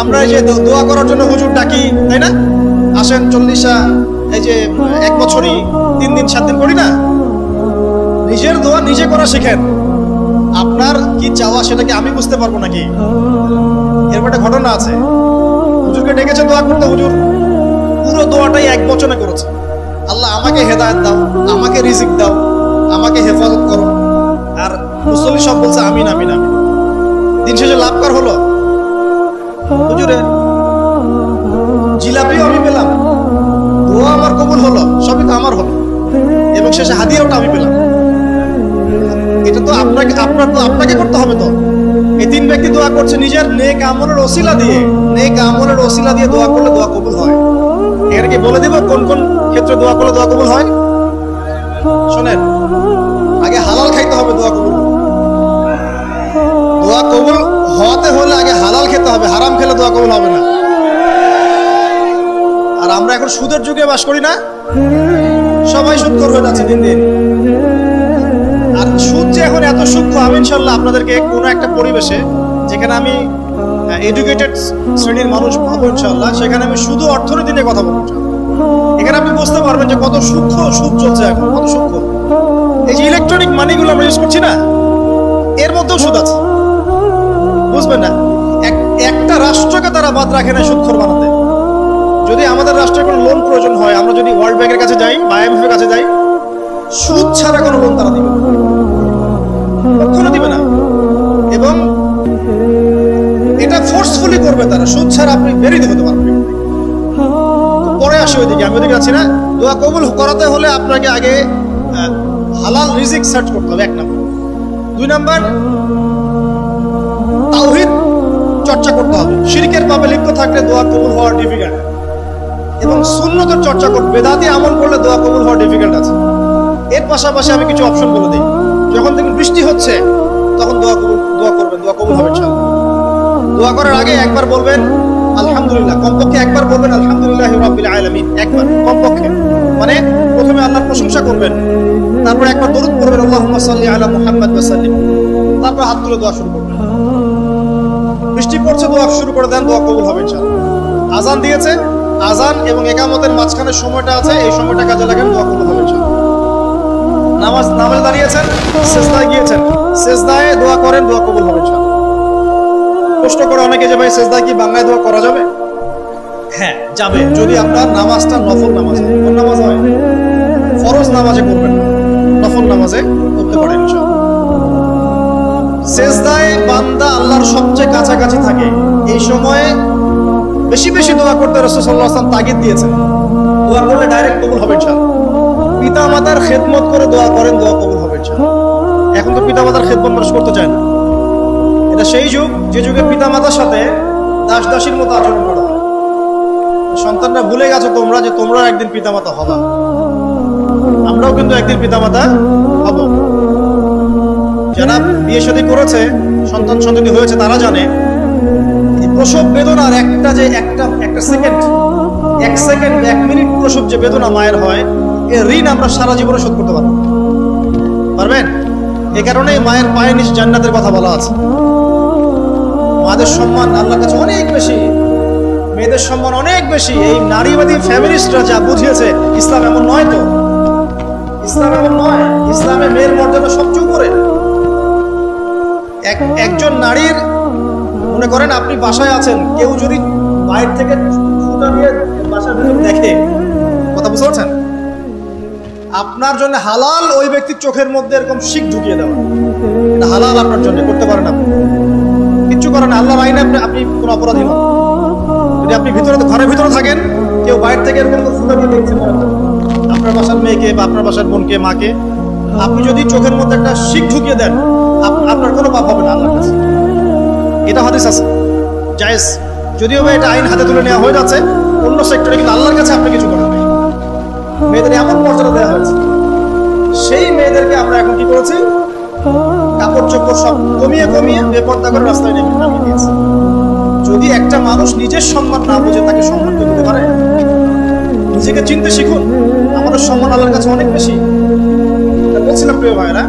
আমরা এই যে দোয়া করার জন্য হুজুর ডাকি, তাই না? আসেন 40 এই যে 1 বছরই 3 দিন 7 দিন করি না, নিজের দোয়া নিজে করা শিখেন। আপনার কি চাওয়া সেটা কি আমি বুঝতে পারবো নাকি? এরপর একটা ঘটনা আছে, হুজুরকে ডেকেছে দোয়া করতে, হুজুর পুরো দোয়াটাই 1 বচনে করেছে, আল্লাহ আমাকে হেদায়েত দাও, আমাকে রিজিক দাও, আমাকে হেফাজত করো। আর মুসল্লি সব বলছে আমিন আমিন আমিন। দিন শেষে লাভ কার হলো? হুজুরের। জিলাপিও আমি পেলাম, দোয়া আমার কবুল হলো, সবই তো আমার হলো, এবং শেষে হাদিয়াটা আমি পেলাম। এটা তো আপনাকে করতে হবে। তো এই 3 ব্যক্তি দোয়া করছে নিজের নেক আমলের ওসিলা দিয়ে দোয়া করলে দোয়া কবুল হয়। এখানে কি বলে দেব কোন কোন ক্ষেত্রে দোয়া করলে দোয়া কবুল হয়? শোনেন, আগে হালাল খাইতে হবে দোয়া কবুল হওয়াতে হলে আগে হালাল খেতে হবে, হারাম খেলে দোয়া কবুল হবে না। আর আমরা এখন সুদের যুগে বাস করি না, সবাই সুদখোর হয়ে যাচ্ছে দিন দিন। আর সুদ যে এখন এত সূক্ষ্ম, আমি ইনশাআল্লাহ আপনাদেরকে কোনো একটা পরিবেশে যেখানে আমি এডুকেটেড শ্রেণীর মানুষ পাবো ইনশাআল্লাহ, সেখানে আমি শুধু অর্থনীতি নিয়ে কথা বলবো। এখানে আপনি বুঝতে পারবেন যে কত সূক্ষ্ম সুদ চলছে এখন, কত সূক্ষ্ম। এই যে ইলেকট্রনিক মানিগুলো আমরা ইউজ করছি না, এর মধ্যেও সুদ আছে, বুঝবেন না? একটা রাষ্ট্রকে তারা বাদ রাখে না সুদখোর বানাতে। যদি আমাদের রাষ্ট্রের কোনো লোন প্রয়োজন হয়, আমরা যদি ওয়ার্ল্ড ব্যাংকের কাছে যাই বা IMF এর কাছে যাই, সুদ ছাড়া কোনো লোন তারা দিবে না, কখনো দিবে না। এবং এটা ফোর্সফুলি করবে তারা, সুদ ছাড়া আপনি বেরিয়ে হতে পারবেন। পরে আসি ওইদিকে, আমি ওইদিকে আছি না। দোয়া কবুল করাতে হলে আপনাকে আগে হালাল রিজিক সার্চ করতে হবে, 1 নম্বর। 2 নম্বর, তাওহীদ চর্চা করতে হবে। শিরকের পাপে লিপ্ত থাকলে দোয়া কবুল হওয়া ডিফিকাল্ট। এবং সুন্নতের চর্চা করতে, বেদাতি আমল করলে দোয়া কবুল হওয়া ডিফিকাল্ট আছে। এর পাশাপাশি আমি কিছু অপশন বলে দিই। যখন দেখুন বৃষ্টি হচ্ছে, তখন দোয়া করবেন, দোয়া কবুল হবে ইনশাআল্লাহ। দোয়া করার আগে একবার বলবেন আলহামদুলিল্লাহ, কমপক্ষে একবার বলবেন আলহামদুলিল্লাহি রাব্বিল আলামিন, একবার কমপক্ষে। মানে প্রথমে আল্লাহর প্রশংসা করবেন, তারপর একবার দরুদ পড়বেন আল্লাহুম্মা সাল্লি আলা মুহাম্মাদ ওয়া সাল্লিম, তারপর হাত তুলে দোয়া শুরু করবেন। বৃষ্টি পড়ছে, দোয়া শুরু করে দেন, দোয়া কবুল হবে ইনশাআল্লাহ। আজান দিয়েছে, আজান এবং ইকামতের মাঝখানে সময়টা আছে, এই সময়টা কাজে লাগান, দোয়া কবুল হবে ইনশাআল্লাহ। নামাজে দাঁড়িয়েছেন, সিজদায় গিয়েছেন, সিজদায় দোয়া করেন, দোয়া কবুল হবে ইনশাআল্লাহ। প্রশ্ন করে অনেকে যে ভাই সিজদায় কি বাংলায় দোয়া করা যাবে? হ্যাঁ যাবে, যদি আপনার নামাজটা নফল নামাজ হয়। কোন নামাজ হয়? ফরজ নামাজে করবেন, নফল নামাজে করতে পারেন ইনশাআল্লাহ। সিজদায় বান্দা আল্লাহর সবচেয়ে কাছাকাছি থাকে, এই সময়ে বেশি বেশি দোয়া করতে রাসূল সাল্লাল্লাহু আলাইহি ওয়াসাল্লাম তাগিদ দিয়েছেন। দোয়া করলে ডাইরেক্ট কবুল হবে ইনশাআল্লাহ। পিতা মাতার খেদমত করে দোয়া করেন, দোয়া কবুল হবে ইনশাআল্লাহ। এখন তো পিতা মাতার খেদমত মানুষ করতে চায় না। এটা সেই যুগ, যে যুগে পিতা মাতার সাথে দাস দাসীর মতো আচরণ করা হয়। সন্তানরা ভুলে গেছো তোমরা যে তোমরা একদিন পিতা মাতা হবা। আমরাও কিন্তু একদিন পিতা মাতা হব। যারা বিয়ে শাদী করেছে, সন্তান সন্ততি হয়েছে, তারা জানে প্রসব বেদনার একটা সেকেন্ড, 1 মিনিট প্রসব যে বেদনা মায়ের হয়, এর ঋণ আমরা সারা জীবনে শোধ করতে পারবেন। এ কারণে মায়ের পায়ের নিচে জান্নাতের কথা বলা আছে। মাদের সম্মান আল্লাহর কাছে অনেক বেশি, মেয়েদের সম্মান অনেক বেশি। এই নারীবাদী ফ্যামিলিস্টরা যা বুঝিয়েছে, ইসলাম এমন নয়। তো ইসলাম এমন নয়, ইসলামে মেয়ের মর্যাদা সবচেয়ে উপরে। একজন নারীর, মনে করেন আপনি বাসায় আছেন, কেউ যদি বাইরে থেকে ফুটা দিয়ে বাসার ভিতরে দেখে, কথা বুঝতে পারছেন? আপনার জন্য হালাল ওই ব্যক্তির চোখের মধ্যে এরকম শিক ঢুকিয়ে দেওয়া, এটা হালাল আপনার জন্য, করতে পারেন আপনি, কিচ্ছু করেন না। আল্লাহর আইনে আপনি কোনো অপরাধী নন। যদি আপনি ঘরের ভিতরে থাকেন, কেউ বাইরে থেকে এরকম ফুটা দিয়ে দেখছে আপনার বাসার মেয়েকে বা আপনার বাসার বোনকে, মাকে, আপনি যদি চোখের মধ্যে একটা শিক ঢুকিয়ে দেন, আপনার কোনো পাপ হবে না আল্লাহর কাছে। এটা হাদিস আছে, জায়েজ। যদিও এটা আইন হাতে তুলে নেওয়া হয়ে যাচ্ছে অন্য সেক্টরে, কিন্তু আল্লাহর কাছে আপনি কিছু করেন নাই। মেয়েদের এমন মর্যাদা দেওয়া হয়েছে, সেই মেয়েদেরকে আমরা এখন কি করেছি, কাপড় চোপড় সব কমিয়ে বেপর্দা করে রাস্তায় নামিয়ে দিয়েছি। যদি একটা মানুষ নিজের সম্মান না বুঝে, তাকে সম্মান করতে পারে? নিজেকে চিনতে শিখুন। আমাদের সম্মান আল্লাহর কাছে অনেক বেশি। বলছিলাম প্রিয় ভাইরা,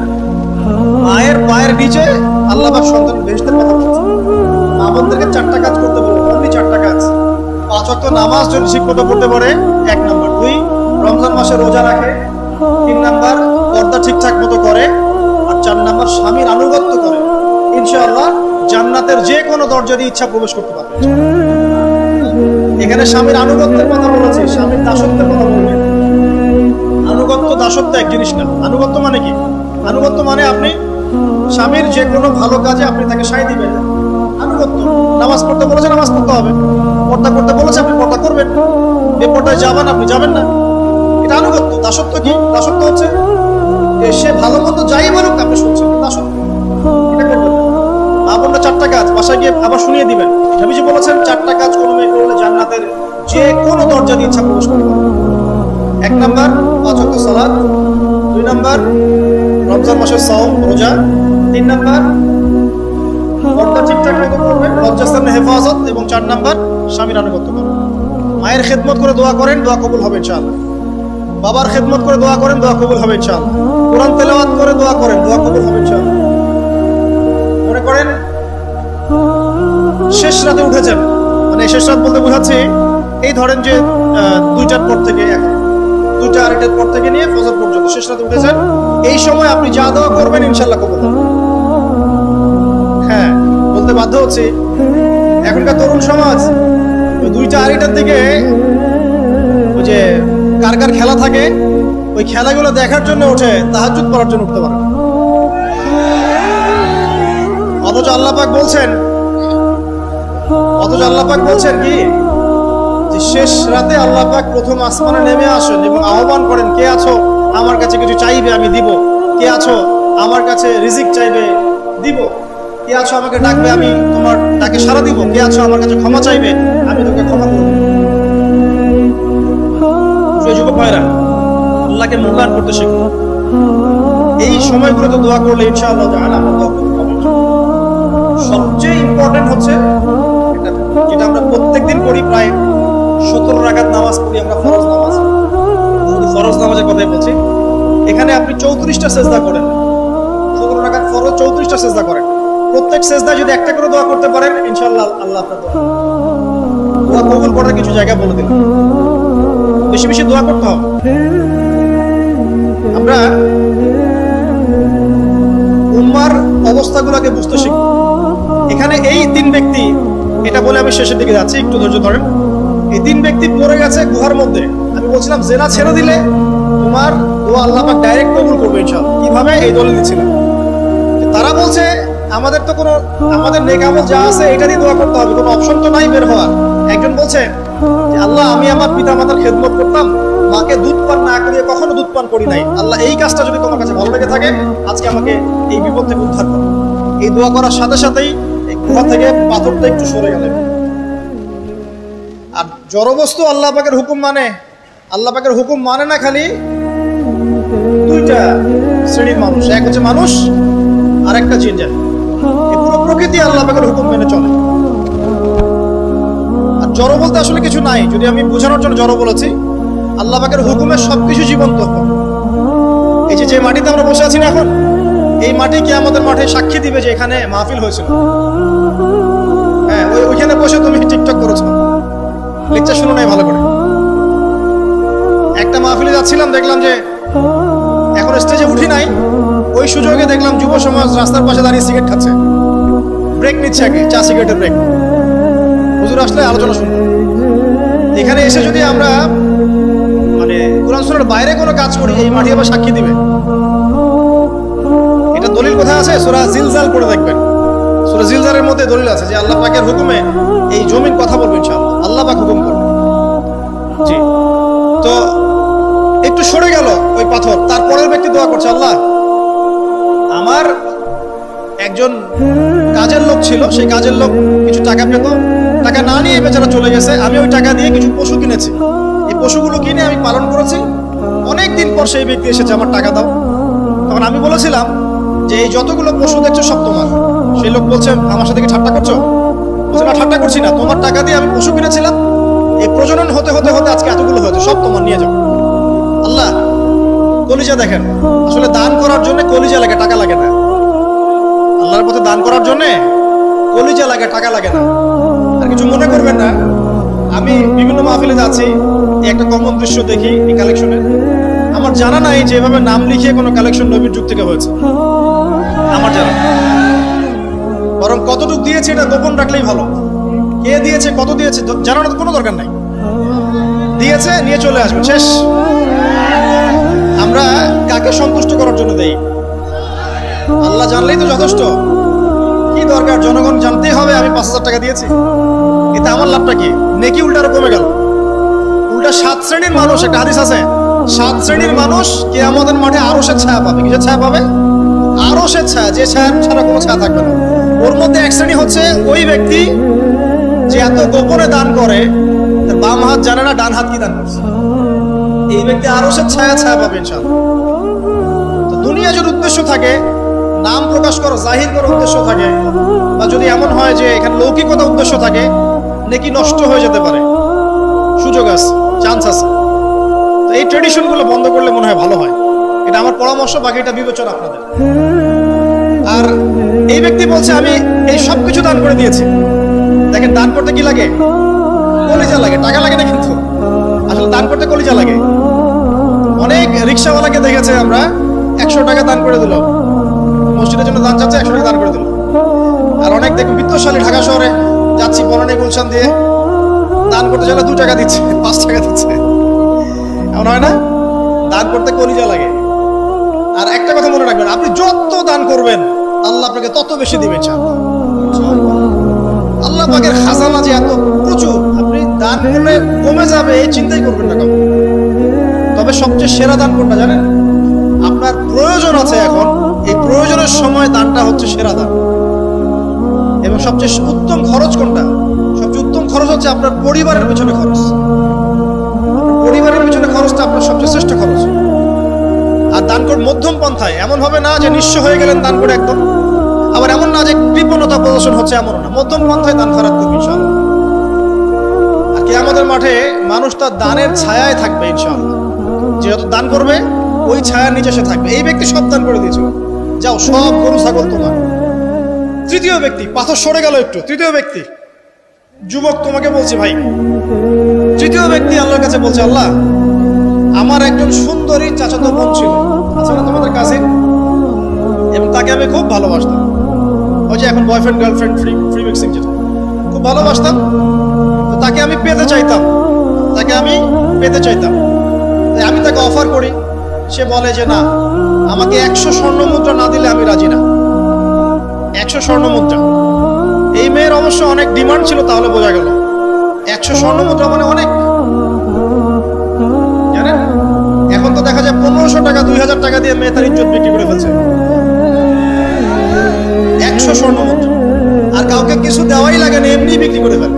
মায়ের পায়ের নিচে আল্লাহ পাক সন্তান বেহেশতের কথা বলছে। মা বোনদেরকে 4টা কাজ করতে বলবো, অনলি 4টা কাজ। 5 ওয়াক্ত নামাজ যদি ঠিকমতো পড়তে পারে, 1 নম্বর। 2, রমজান মাসে রোজা রাখে। 3 নম্বর, পর্দা ঠিকঠাক মতো করে। আর 4 নম্বর, স্বামীর আনুগত্য করে। ইনশাআল্লাহ জান্নাতের যে কোনো দরজা দিয়ে ইচ্ছা প্রবেশ করতে পারবে। এখানে স্বামীর আনুগত্যের কথা বলেছি, স্বামীর দাসত্বের কথা বলবেন। আনুগত্য দাসত্ব এক জিনিস না। আনুগত্য মানে কি? আনুগত্য মানে আপনি স্বামীর যে কোনো ভালো কাজে আপনি তাকে সায় দিবেন, আনুগত্য। নামাজ পড়তে বলেছে, নামাজ পড়তে হবে। পর্দা করতে বলেছে, আপনি পর্দা করবেন। বেপর্দায় যাবেন, আপনি যাবেন না। এটা আনুগত্য। দাসত্ব কি? দাসত্ব হচ্ছে সে ভালো মতো যাই বলুক আপনি শুনছেন, দাসত্ব। এটা করবেন। মা বোনরা 4টা কাজ বাসায় গিয়ে আবার শুনিয়ে দিবেন। নবীজি বলেছেন 4টা কাজ কোনো মেয়ে করলে জান্নাতের যে কোনো দরজা দিয়ে ইচ্ছা প্রবেশ করতে পারবে। 1 নম্বর, 5 ওয়াক্ত সালাত। 2 নম্বর, রমজান মাসের সাওম রোজা। 3 নম্বর, পর্দা ঠিকঠাক মতো করবেন, লজ্জাস্থানের হেফাজত। এবং 4 নম্বর, স্বামীর আনুগত্য করবেন। মায়ের খেদমত করে দোয়া করেন, দোয়া কবুল হবে ইনশাআল্লাহ। বাবার খেদমত করে দোয়া করেন, দোয়া কবুল হবে ইনশাআল্লাহ। কোরআন তেলাওয়াত করে দোয়া করেন, দোয়া কবুল হবে ইনশাআল্লাহ। মনে করেন শেষ রাতে উঠেছেন, মানে শেষ রাত বলতে বোঝাচ্ছি, এই ধরেন যে 2টার পর থেকে, 2টা 2:30 পর থেকে নিয়ে ফজর পর্যন্ত শেষ রাতে উঠেছেন। এই সময় আপনি যা দোয়া করবেন ইনশাআল্লাহ কবুল হবে। হ্যাঁ, বলতে বাধ্য হচ্ছি, এখনকার তরুণ সমাজ 2টা 2:30 দিকে ওই যে কার কার খেলা থাকে ওই খেলাগুলো দেখার জন্য ওঠে, তাহাজ্জুদ পড়ার জন্য উঠতে পারে। অথচ আল্লাহ পাক বলছেন কি যে শেষ রাতে আল্লাহ পাক প্রথম আসমানে নেমে আসেন এবং আহ্বান করেন, কে আছো আমার কাছে কিছু চাইবে আমি দিব, কে আছো আমার কাছে রিজিক চাইবে দিব, কে আছো আমাকে ডাকবে আমি তোমার ডাকে সাড়া দিব, কে আছো আমার কাছে ক্ষমা চাইবে আমি তোকে ক্ষমা করব। যুবক ভাইরা, আল্লাহকে মূল্যায়ন করতে শিখো। এই সময়গুলোতে দোয়া করলে ইনশাআল্লাহ তাআলা আমরা দোয়া করতে পারবো। সবচেয়ে ইম্পর্টেন্ট হচ্ছে যেটা আমরা প্রত্যেকদিন করি, প্রায় 17 রাকাত নামাজ পড়ি আমরা, ফরজ নামাজ। শুধু ফরজ নামাজের কথাই বলছি। এখানে আপনি 34টা সেজদা করেন, 17 রাকাত ফরজ 34টা সেজদা করেন। প্রত্যেক সেজদায় যদি একটা করে দোয়া করতে পারেন ইনশাআল্লাহ আল্লাহ আপনার দোয়া কবুল করার কিছু জায়গা বলে দিলেন। বেশি বেশি দোয়া করতে হবে। আমরা উম্মার অবস্থাগুলোকে বুঝতে শিখব। এখানে এই 3 ব্যক্তি, এটা বলে আমি শেষের দিকে যাচ্ছি, একটু ধৈর্য ধরেন। এই 3 ব্যক্তি পড়ে গেছে গুহার মধ্যে। আমি বলছিলাম জেনা ছেড়ে দিলে তোমার দোয়া আল্লাহ পাক ডাইরেক্ট কবুল করবে ইনশাআল্লাহ। কিভাবে? এই দলিল দিচ্ছিলাম। তারা বলছে আমাদের তো কোনো, আমাদের নেক আমল যা আছে এটা দিয়ে দোয়া করতে হবে, কোনো অপশন তো নাই বের হওয়ার। একজন বলছে যে আল্লাহ আমি আমার পিতা মাতার খেদমত করতাম, মাকে দুধ পান না করিয়ে কখনো দুধ পান করি নাই, আল্লাহ এই কাজটা যদি তোমার কাছে ভালো লেগে থাকে আজকে আমাকে এই বিপদ থেকে উদ্ধার করো। এই দোয়া করার সাথে সাথেই এই গুহা থেকে পাথরটা একটু সরে গেল। আর জড়বস্তু আল্লাহ পাকের হুকুম মানে, আল্লাহ পাকের হুকুম মানে না খালি 2টা শ্রেণীর মানুষ, এক হচ্ছে মানুষ আর একটা জিন জাতি। এই পুরো প্রকৃতি আল্লাহ পাকের হুকুম মেনে চলে। আর জড় বলতে আসলে কিছু নাই, যদি আমি বোঝানোর জন্য জড় বলেছি। আল্লাহ পাকের হুকুমে সবকিছু জীবন্ত। এই যে মাটিতে আমরা বসে আছি না এখন, এই মাটি কিয়ামতের মাঠে সাক্ষী দিবে যে এখানে মাহফিল হয়েছিল। হ্যাঁ, ওইখানে বসে তুমি টিকটক করেছো, লেকচার শুনো নাই ভালো করে। একটা মাহফিলে যাচ্ছিলাম, দেখলাম যে এখন স্টেজে উঠি নাই, ওই সুযোগে দেখলাম যুব সমাজ রাস্তার পাশে দাঁড়িয়ে সিগারেট খাচ্ছে, ব্রেক নিচ্ছে আগে, চা সিগারেটের ব্রেক। হুজুর আসলে আলোচনা শুনবো। এখানে এসে যদি আমরা মানে কোরআন সুন্নাহর বাইরে কোনো কাজ করি, এই মাটি আবার সাক্ষী দিবে। এটা দলিল কোথায় আছে? সূরা জিলজাল পড়ে দেখবেন। সূরা জিলজালের মধ্যে দলিল আছে যে আল্লাহ পাকের হুকুমে এই জমিন কথা বলবে ইনশাআল্লাহ, আল্লাহ পাক হুকুম করবে। জি, তো একটু সরে গেল ওই পাথর। তারপরের ব্যক্তি দোয়া করছে, আল্লাহ আমার একজন কাজের লোক ছিল, সেই কাজের লোক কিছু টাকা পেত, টাকা না নিয়ে বেচারা চলে গেছে, আমি ওই টাকা দিয়ে কিছু পশু কিনেছি, এই পশুগুলো কিনে আমি পালন করেছি, অনেকদিন পর সেই ব্যক্তি এসেছে আমার টাকা দাও। তখন আমি বলেছিলাম যে এই যতগুলো পশু দেখছো সব তোমার। সেই লোক বলছে আমার সাথে কি ঠাট্টা করছো? বলছে না, ঠাট্টা করছি না, তোমার টাকা দিয়ে আমি পশু কিনেছিলাম, এই প্রজনন হতে হতে হতে আজকে এতগুলো হয়েছে, সব তোমার, নিয়ে যাও। আল্লাহ কলিজা দেখেন, আসলে দান করার জন্য কলিজা লাগে, টাকা লাগে না। আল্লাহর পথে দান করার জন্য কলিজা লাগে, টাকা লাগে না। আর কিছু মনে করবেন না, আমি বিভিন্ন মাহফিলে যাচ্ছি, একটা কমন দৃশ্য দেখি এই কালেকশনের। আমার জানা নাই যে এভাবে নাম লিখিয়ে কোনো কালেকশন নবীর যুগ থেকে হয়েছে, আমার জানা। বরং কতটুকু দিয়েছে এটা গোপন রাখলেই ভালো। কে দিয়েছে, কত দিয়েছে জানানোর কোনো দরকার নাই। দিয়েছে, নিয়ে চলে আসবে, শেষ। আমরা কাকে সন্তুষ্ট করার জন্য দেই? আল্লাহ জানলেই তো যথেষ্ট। কি দরকার জনগণ জানতেই হবে আমি 5,000 টাকা দিয়েছি? এতে আমার লাভটা কি? নেকি উল্টারও কমে গেল। উল্টা 7 শ্রেণীর মানুষ, একটা হাদিস আছে, 7 শ্রেণীর মানুষ কিয়ামতের মাঠে আরশের ছায়া পাবে। কিসের ছায়া পাবে? আরশের ছায়া, যে ছায়া ছাড়া কোনো ছায়া থাকবে না। ওর মধ্যে এক শ্রেণী হচ্ছে ওই ব্যক্তি যে এত গোপনে দান করে, তার বাম হাত জানে না ডান হাত কি দান করছে। এই ব্যক্তি আরশের ছায়া পাবে ইনশাআল্লাহ। তো দুনিয়া যদি উদ্দেশ্য থাকে, নাম প্রকাশ করো, জাহির করার উদ্দেশ্য থাকে, বা যদি এমন হয় যে এখানে লৌকিকতা উদ্দেশ্য থাকে, নেকি নষ্ট হয়ে যেতে পারে, সুযোগ আছে, চান্স আছে। তো এই ট্রেডিশনগুলো বন্ধ করলে মনে হয় ভালো হয়। এটা আমার পরামর্শ, বাকি এটা বিবেচনা আপনাদের। আর এই ব্যক্তি বলছে আমি এই সব কিছু দান করে দিয়েছি। দেখেন, দান করতে কি লাগে? কলিজা লাগে, টাকা লাগে না কিন্তু। আসলে দান করতে কলিজা লাগে। অনেক রিক্সাওয়ালাকে দেখেছে আমরা, 100 টাকা দান করে দিল, মসজিদের জন্য দান চাচ্ছে, 100 টাকা দান করে দিল। আর অনেক দেখুন বিত্তশালী, ঢাকা শহরে যাচ্ছি বনানী গুলশান দিয়ে, দান করতে চাইলে 2 টাকা দিচ্ছে, 5 টাকা দিচ্ছে। মনে হয় না? দান করতে কলিজা লাগে। আর একটা কথা মনে রাখবেন, আপনি যত দান করবেন আল্লাহ আপনাকে তত বেশি দিবেন। আল্লাহ পাকের খাজানা যে এত প্রচুর, আপনি দান করলে কমে যাবে এই চিন্তাই করবেন না কখনো। তবে সবচেয়ে সেরা দান কোনটা জানেন? আপনার প্রয়োজন আছে এখন, এই প্রয়োজনের সময় দানটা হচ্ছে সেরা দান। এবং সবচেয়ে উত্তম খরচ কোনটা? সবচেয়ে উত্তম খরচ হচ্ছে আপনার পরিবারের পিছনে খরচ। পরিবারের পিছনে খরচটা আপনার সবচেয়ে শ্রেষ্ঠ খরচ। আর দান করে মধ্যম পন্থায়, এমন হবে না যে নিঃস্ব হয়ে গেলেন দান করে একদম, আবার এমন না যে কৃপণতা প্রদর্শন হচ্ছে, এমন না। মধ্যম পন্থায় দান করার তো ইনশাআল্লাহ। আর কিয়ামতের মাঠে মানুষ তার দানের ছায়ায় থাকবে ইনশাআল্লাহ। যে যত দান করবে ওই ছায়ার নিচে সে থাকবে। এই ব্যক্তি সব দান করে দিয়েছিল, যাও সব গরু ছাগল তোমার। তৃতীয় ব্যক্তি, পাথর সরে গেল একটু, তৃতীয় ব্যক্তি, যুবক তোমাকে বলছি ভাই, তৃতীয় ব্যক্তি আল্লাহর কাছে বলছে, আল্লাহ আমার একজন সুন্দরী চাচাতো বোন ছিল, আছে না তোমাদের কাছে, এবং তাকে আমি খুব ভালোবাসতাম। ওই যে এখন বয়ফ্রেন্ড গার্লফ্রেন্ড ফ্রি মিক্সিং, যেটা খুব ভালোবাসতাম, তো তাকে আমি পেতে চাইতাম, আমি তাকে অফার করি। সে বলে যে না, আমাকে 100 স্বর্ণ মুদ্রা না দিলে আমি রাজি না। 100 স্বর্ণ মুদ্রা। এই মেয়ের অবশ্য অনেক ডিমান্ড ছিল, তাহলে বোঝা গেল 100 স্বর্ণ মুদ্রা মানে অনেক। জানেন এখন তো দেখা যায় 1500 টাকা 2000 টাকা দিয়ে মেয়ে তার ইজ্জত বিক্রি করে ফেলছে। 100 স্বর্ণ মুদ্রা, আর কাউকে কিছু দেওয়াই লাগে না, এমনি বিক্রি করে ফেলে।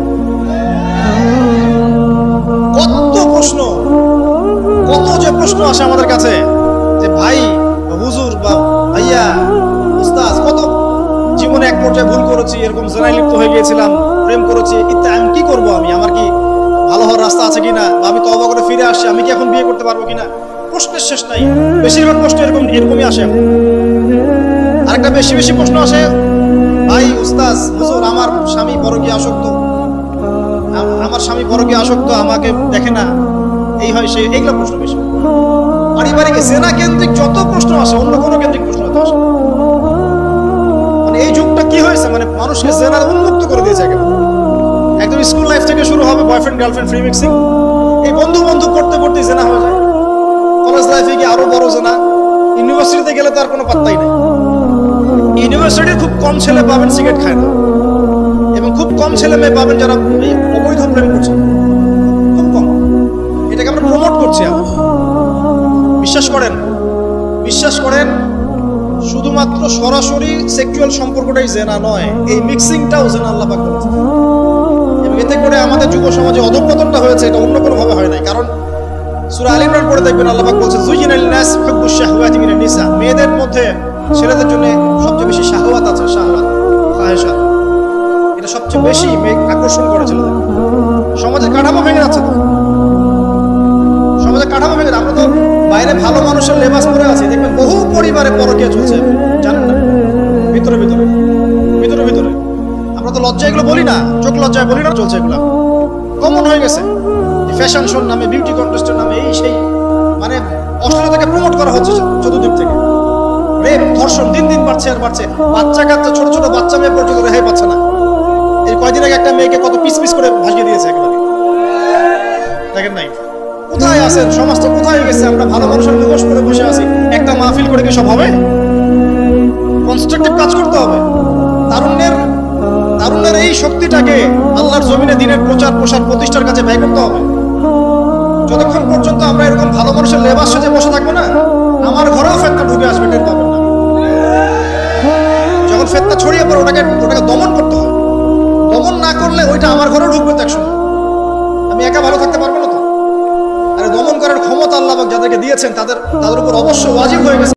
কত প্রশ্ন, কত যে প্রশ্ন আসে আমাদের কাছে যে ভাই হুজুর বা ভাইয়া উস্তাদ, কত জীবনে এক পর্যায়ে ভুল করেছি, এরকম জেনায় লিপ্ত হয়ে গিয়েছিলাম, প্রেম করেছি, ইত্যাদি, আমি কি করবো, আমার কি ভালো হওয়ার রাস্তা আছে কিনা, বা আমি তওবা করে ফিরে আসছি, আমি কি এখন বিয়ে করতে পারবো কিনা। প্রশ্নের শেষ নাই। বেশিরভাগ প্রশ্ন এরকমই আসে। আরেকটা বেশি প্রশ্ন আসে, ভাই উস্তাদ হুজুর আমার স্বামী পরকীয়া আসক্ত, আমাকে দেখে না, এই হয় সেই, এইগুলো প্রশ্ন বেশি। পারিবারিক জেনা কেন্দ্রিক যত প্রশ্ন আসে, অন্য কোনো কেন্দ্রিক প্রশ্ন আসে। মানে এই যুগটা কি হয়েছে, মানে মানুষকে জেনার উন্মুক্ত করে দিয়েছে একেবারে। একদম স্কুল লাইফ থেকে শুরু হবে বয়ফ্রেন্ড গার্লফ্রেন্ড ফ্রি মিক্সিং, এই বন্ধু করতে জেনা হয়ে যায়। কলেজ লাইফে গিয়ে আরো বড় জেনা, ইউনিভার্সিটিতে গেলে তো আর কোনো পাত্তাই নাই। ইউনিভার্সিটির খুব কম ছেলে পাবেন সিগারেট খায় না, এবং খুব কম ছেলে মেয়ে পাবেন যারা অবৈধ প্রেম করছে, খুব কম। এটাকে আমরা প্রমোট করছি। বিশ্বাস করেন শুধুমাত্র সরাসরি সেক্সুয়াল সম্পর্কটাই জেনা নয়, এই মিক্সিংটাও জেনা আল্লাহ পাক বলেছেন। এবং এতে করে আমাদের যুব সমাজে অধঃপতনটা হয়েছে, এটা অন্য কোনো ভাবে হয় নাই। কারণ সূরা আল ইমরান পড়ে দেখবেন আল্লাহ পাক বলেছেন, যুইনাল নাস হুব্বুশ শাহওয়াতি মিনান নিসা, মেয়েদের মধ্যে ছেলেদের জন্য সবচেয়ে বেশি শাহওয়াত আছে, শাহওয়াত ফাহিশাত, এটা সবচেয়ে বেশি আকর্ষণ করে ছেলেদের। সমাজের কাঠামো ভেঙে যাচ্ছে তো, সমাজের কাঠামো ভেঙে। আমরা তো বাইরে ভালো মানুষের লেবাস পরে আছি, দেখবেন বহু পরিবারে পরকীয়া চলছে, জানেন না, ভিতরে আমরা তো লজ্জা এগুলো বলি না, চোখ লজ্জায় বলি না, চলছে এগুলো কমন হয়ে গেছে। ফ্যাশন শোর নামে, বিউটি কন্টেস্টের নামে, এই সেই, মানে অশ্লীলতাকে প্রমোট করা হচ্ছে চতুর্দিক থেকে। রেপ ধর্ষণ দিন বাড়ছে আর বাড়ছে। বাচ্চা কাচ্চা, ছোট বাচ্চা মেয়ে পর্যন্ত রেহাই পাচ্ছে না। এই কয়দিন আগে একটা মেয়েকে কত পিস করে ভাসিয়ে দিয়েছে একেবারে, দেখেন নাই? কোথায় আছেন? সমাজটা কোথায় গেছে? আমরা ভালো মানুষের মুখোশ করে বসে আছি। একটা মাহফিল করে কি সব হবে? কনস্ট্রাকটিভ কাজ করতে হবে। তারুণ্যের এই শক্তিটাকে আল্লাহর জমিনে দিনের প্রচার প্রসার প্রতিষ্ঠার কাছে ব্যয় করতে হবে। যতক্ষণ পর্যন্ত আমরা এরকম ভালো মানুষের লেবাস সাজে বসে থাকবো না, আমার ঘরেও ফেতনা ঢুকে আসবে, টের পাবেন না। যখন ফেতনা ছড়িয়ে পড়ে ওটাকে দমন করতে হবে। দমন না করলে ওইটা আমার ঘরেও ঢুকবে তো একসময়। আমি একা ভালো থাকতে পারবো না তো। আরে দমন করার ক্ষমতা আল্লাহ যাদেরকে দিয়েছেন তাদের উপর অবশ্য ওয়াজিব হয়ে গেছে।